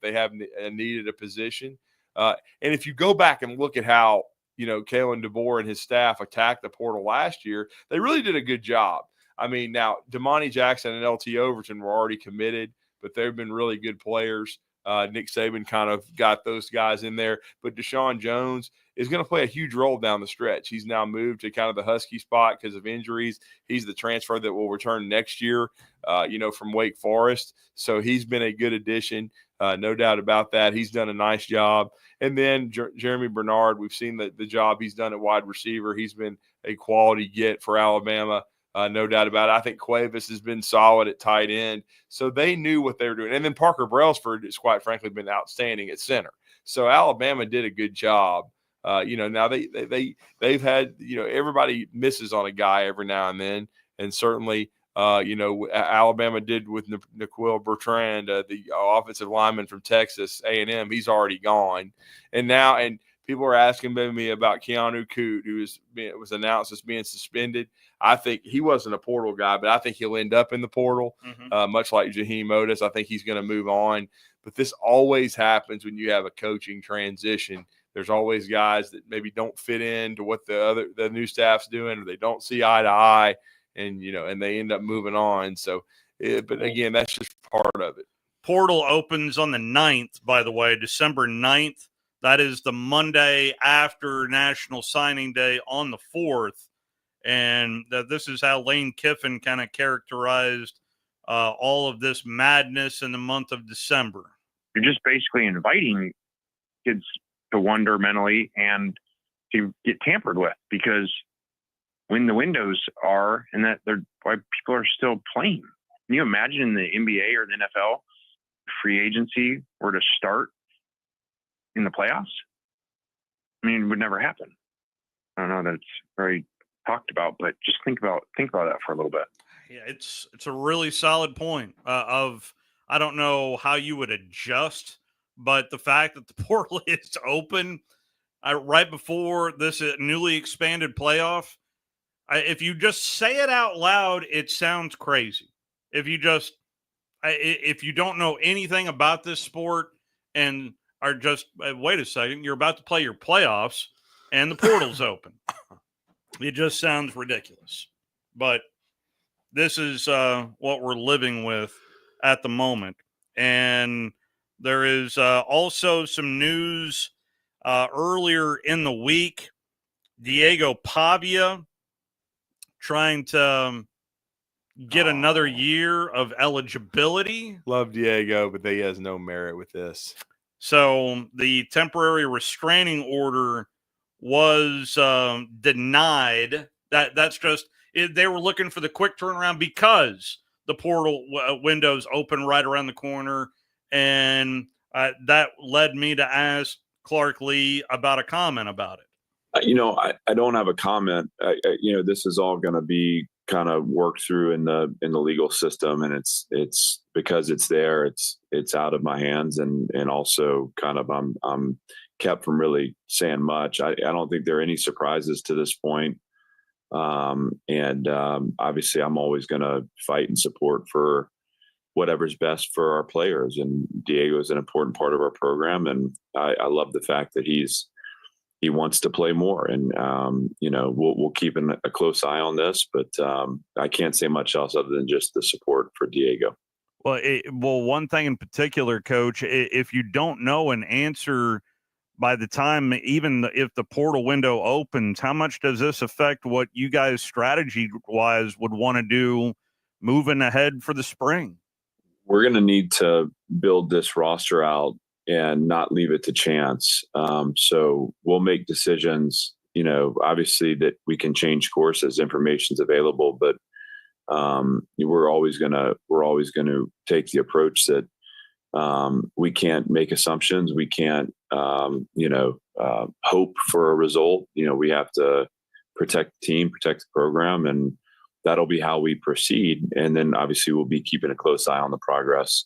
they have needed a position. And if you go back and look at how Kalen DeBoer and his staff attacked the portal last year, they really did a good job. I mean, now Damani Jackson and LT Overton were already committed, but they've been really good players. Nick Saban kind of got those guys in there, but Deshaun Jones is going to play a huge role down the stretch. He's now moved to kind of the Husky spot because of injuries. He's the transfer that will return next year, from Wake Forest. So he's been a good addition, no doubt about that. He's done a nice job. And then Jeremy Bernard, we've seen the job he's done at wide receiver. He's been a quality get for Alabama. No doubt about it. I think Cuevas has been solid at tight end. So they knew what they were doing. And then Parker Brailsford has quite frankly been outstanding at center. So Alabama did a good job. Now they've had, everybody misses on a guy every now and then. And certainly, Alabama did with Naquil Bertrand, the offensive lineman from Texas A&M. He's already gone. And people are asking me about Keanu Coote, who was announced as being suspended. I think he wasn't a portal guy, but I think he'll end up in the portal, much like Jaheim Otis. I think he's going to move on. But this always happens when you have a coaching transition. There's always guys that maybe don't fit into what the new staff's doing, or they don't see eye to eye, and they end up moving on. So, but again, that's just part of it. Portal opens on the 9th, by the way, December 9th. That is the Monday after National Signing Day on the 4th. And this is how Lane Kiffin kind of characterized all of this madness in the month of December. You're just basically inviting kids to wonder mentally and to get tampered with, because when the windows are, and that they're why people are still playing. Can you imagine in the NBA or the NFL, free agency were to start in the playoffs? I mean, it would never happen. I don't know that it's very talked about, but just think about that for a little bit. Yeah, it's a really solid point I don't know how you would adjust, but the fact that the portal is open right before this newly expanded playoff, if you just say it out loud, it sounds crazy. If you don't know anything about this sport and are just, wait a second, you're about to play your playoffs and the portal's open. It just sounds ridiculous. But this is what we're living with at the moment. And there is also some news earlier in the week. Diego Pavia trying to get another year of eligibility. Love Diego, but he has no merit with this. So the temporary restraining order was denied. That's just they were looking for the quick turnaround because the portal windows open right around the corner, and that led me to ask Clark Lee about a comment about it. I don't have a comment. This is all going to be kind of worked through in the legal system, and it's because it's there. It's out of my hands, and also kind of I'm kept from really saying much. I don't think there are any surprises to this point. And obviously I'm always going to fight and support for whatever's best for our players. And Diego is an important part of our program. And I love the fact that he wants to play more. And, we'll keep a close eye on this, but I can't say much else other than just the support for Diego. Well, one thing in particular, Coach, if you don't know an answer by the time, even if the portal window opens, how much does this affect what you guys strategy-wise would want to do moving ahead for the spring? We're going to need to build this roster out and not leave it to chance. So we'll make decisions, obviously that we can change course as information's available, but we're always going to take the approach that we can't make assumptions. We can't, hope for a result. We have to protect the team, protect the program, and that'll be how we proceed. And then obviously we'll be keeping a close eye on the progress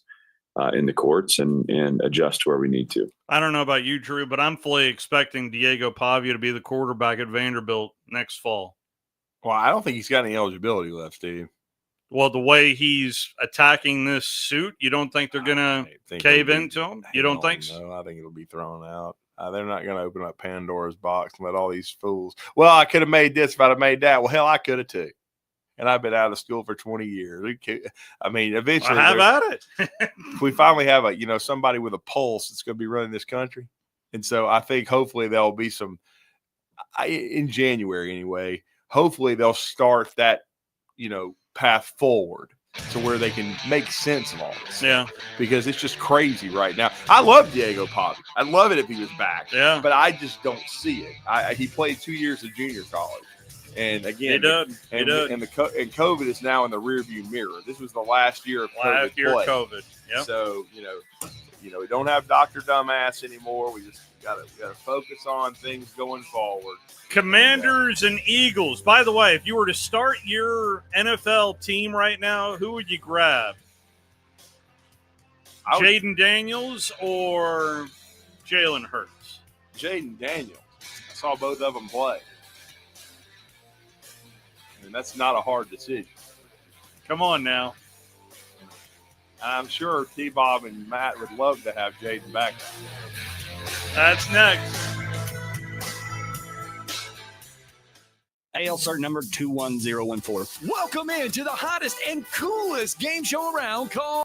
in the courts and adjust where we need to. I don't know about you, Drew, but I'm fully expecting Diego Pavia to be the quarterback at Vanderbilt next fall. Well, I don't think he's got any eligibility left, Steve. Well, the way he's attacking this suit, you don't think they're going to cave into him? You don't think so? No, I think it'll be thrown out. They're not going to open up Pandora's box and let all these fools. Well, I could have made this if I'd have made that. Well, hell, I could have too. And I've been out of school for 20 years. I mean, eventually, have at it. We finally have somebody with a pulse that's going to be running this country. And so I think hopefully there'll be some in January anyway. Hopefully they'll start that, path forward to where they can make sense of all this. Yeah. Because it's just crazy right now. I love Diego Pavia. I'd love it if he was back. Yeah. But I just don't see it. He played 2 years of junior college. And again, he did. And COVID is now in the rearview mirror. This was the last year of COVID. Yep. So, we don't have Dr. Dumbass anymore. We just gotta focus on things going forward. Commanders and Eagles. By the way, if you were to start your NFL team right now, who would you grab? Jaden Daniels or Jalen Hurts? Jaden Daniels. I saw both of them play. And that's not a hard decision. Come on now. I'm sure T-Bob and Matt would love to have Jaden back. That's next. AL cert number 21014. Welcome into the hottest and coolest game show around called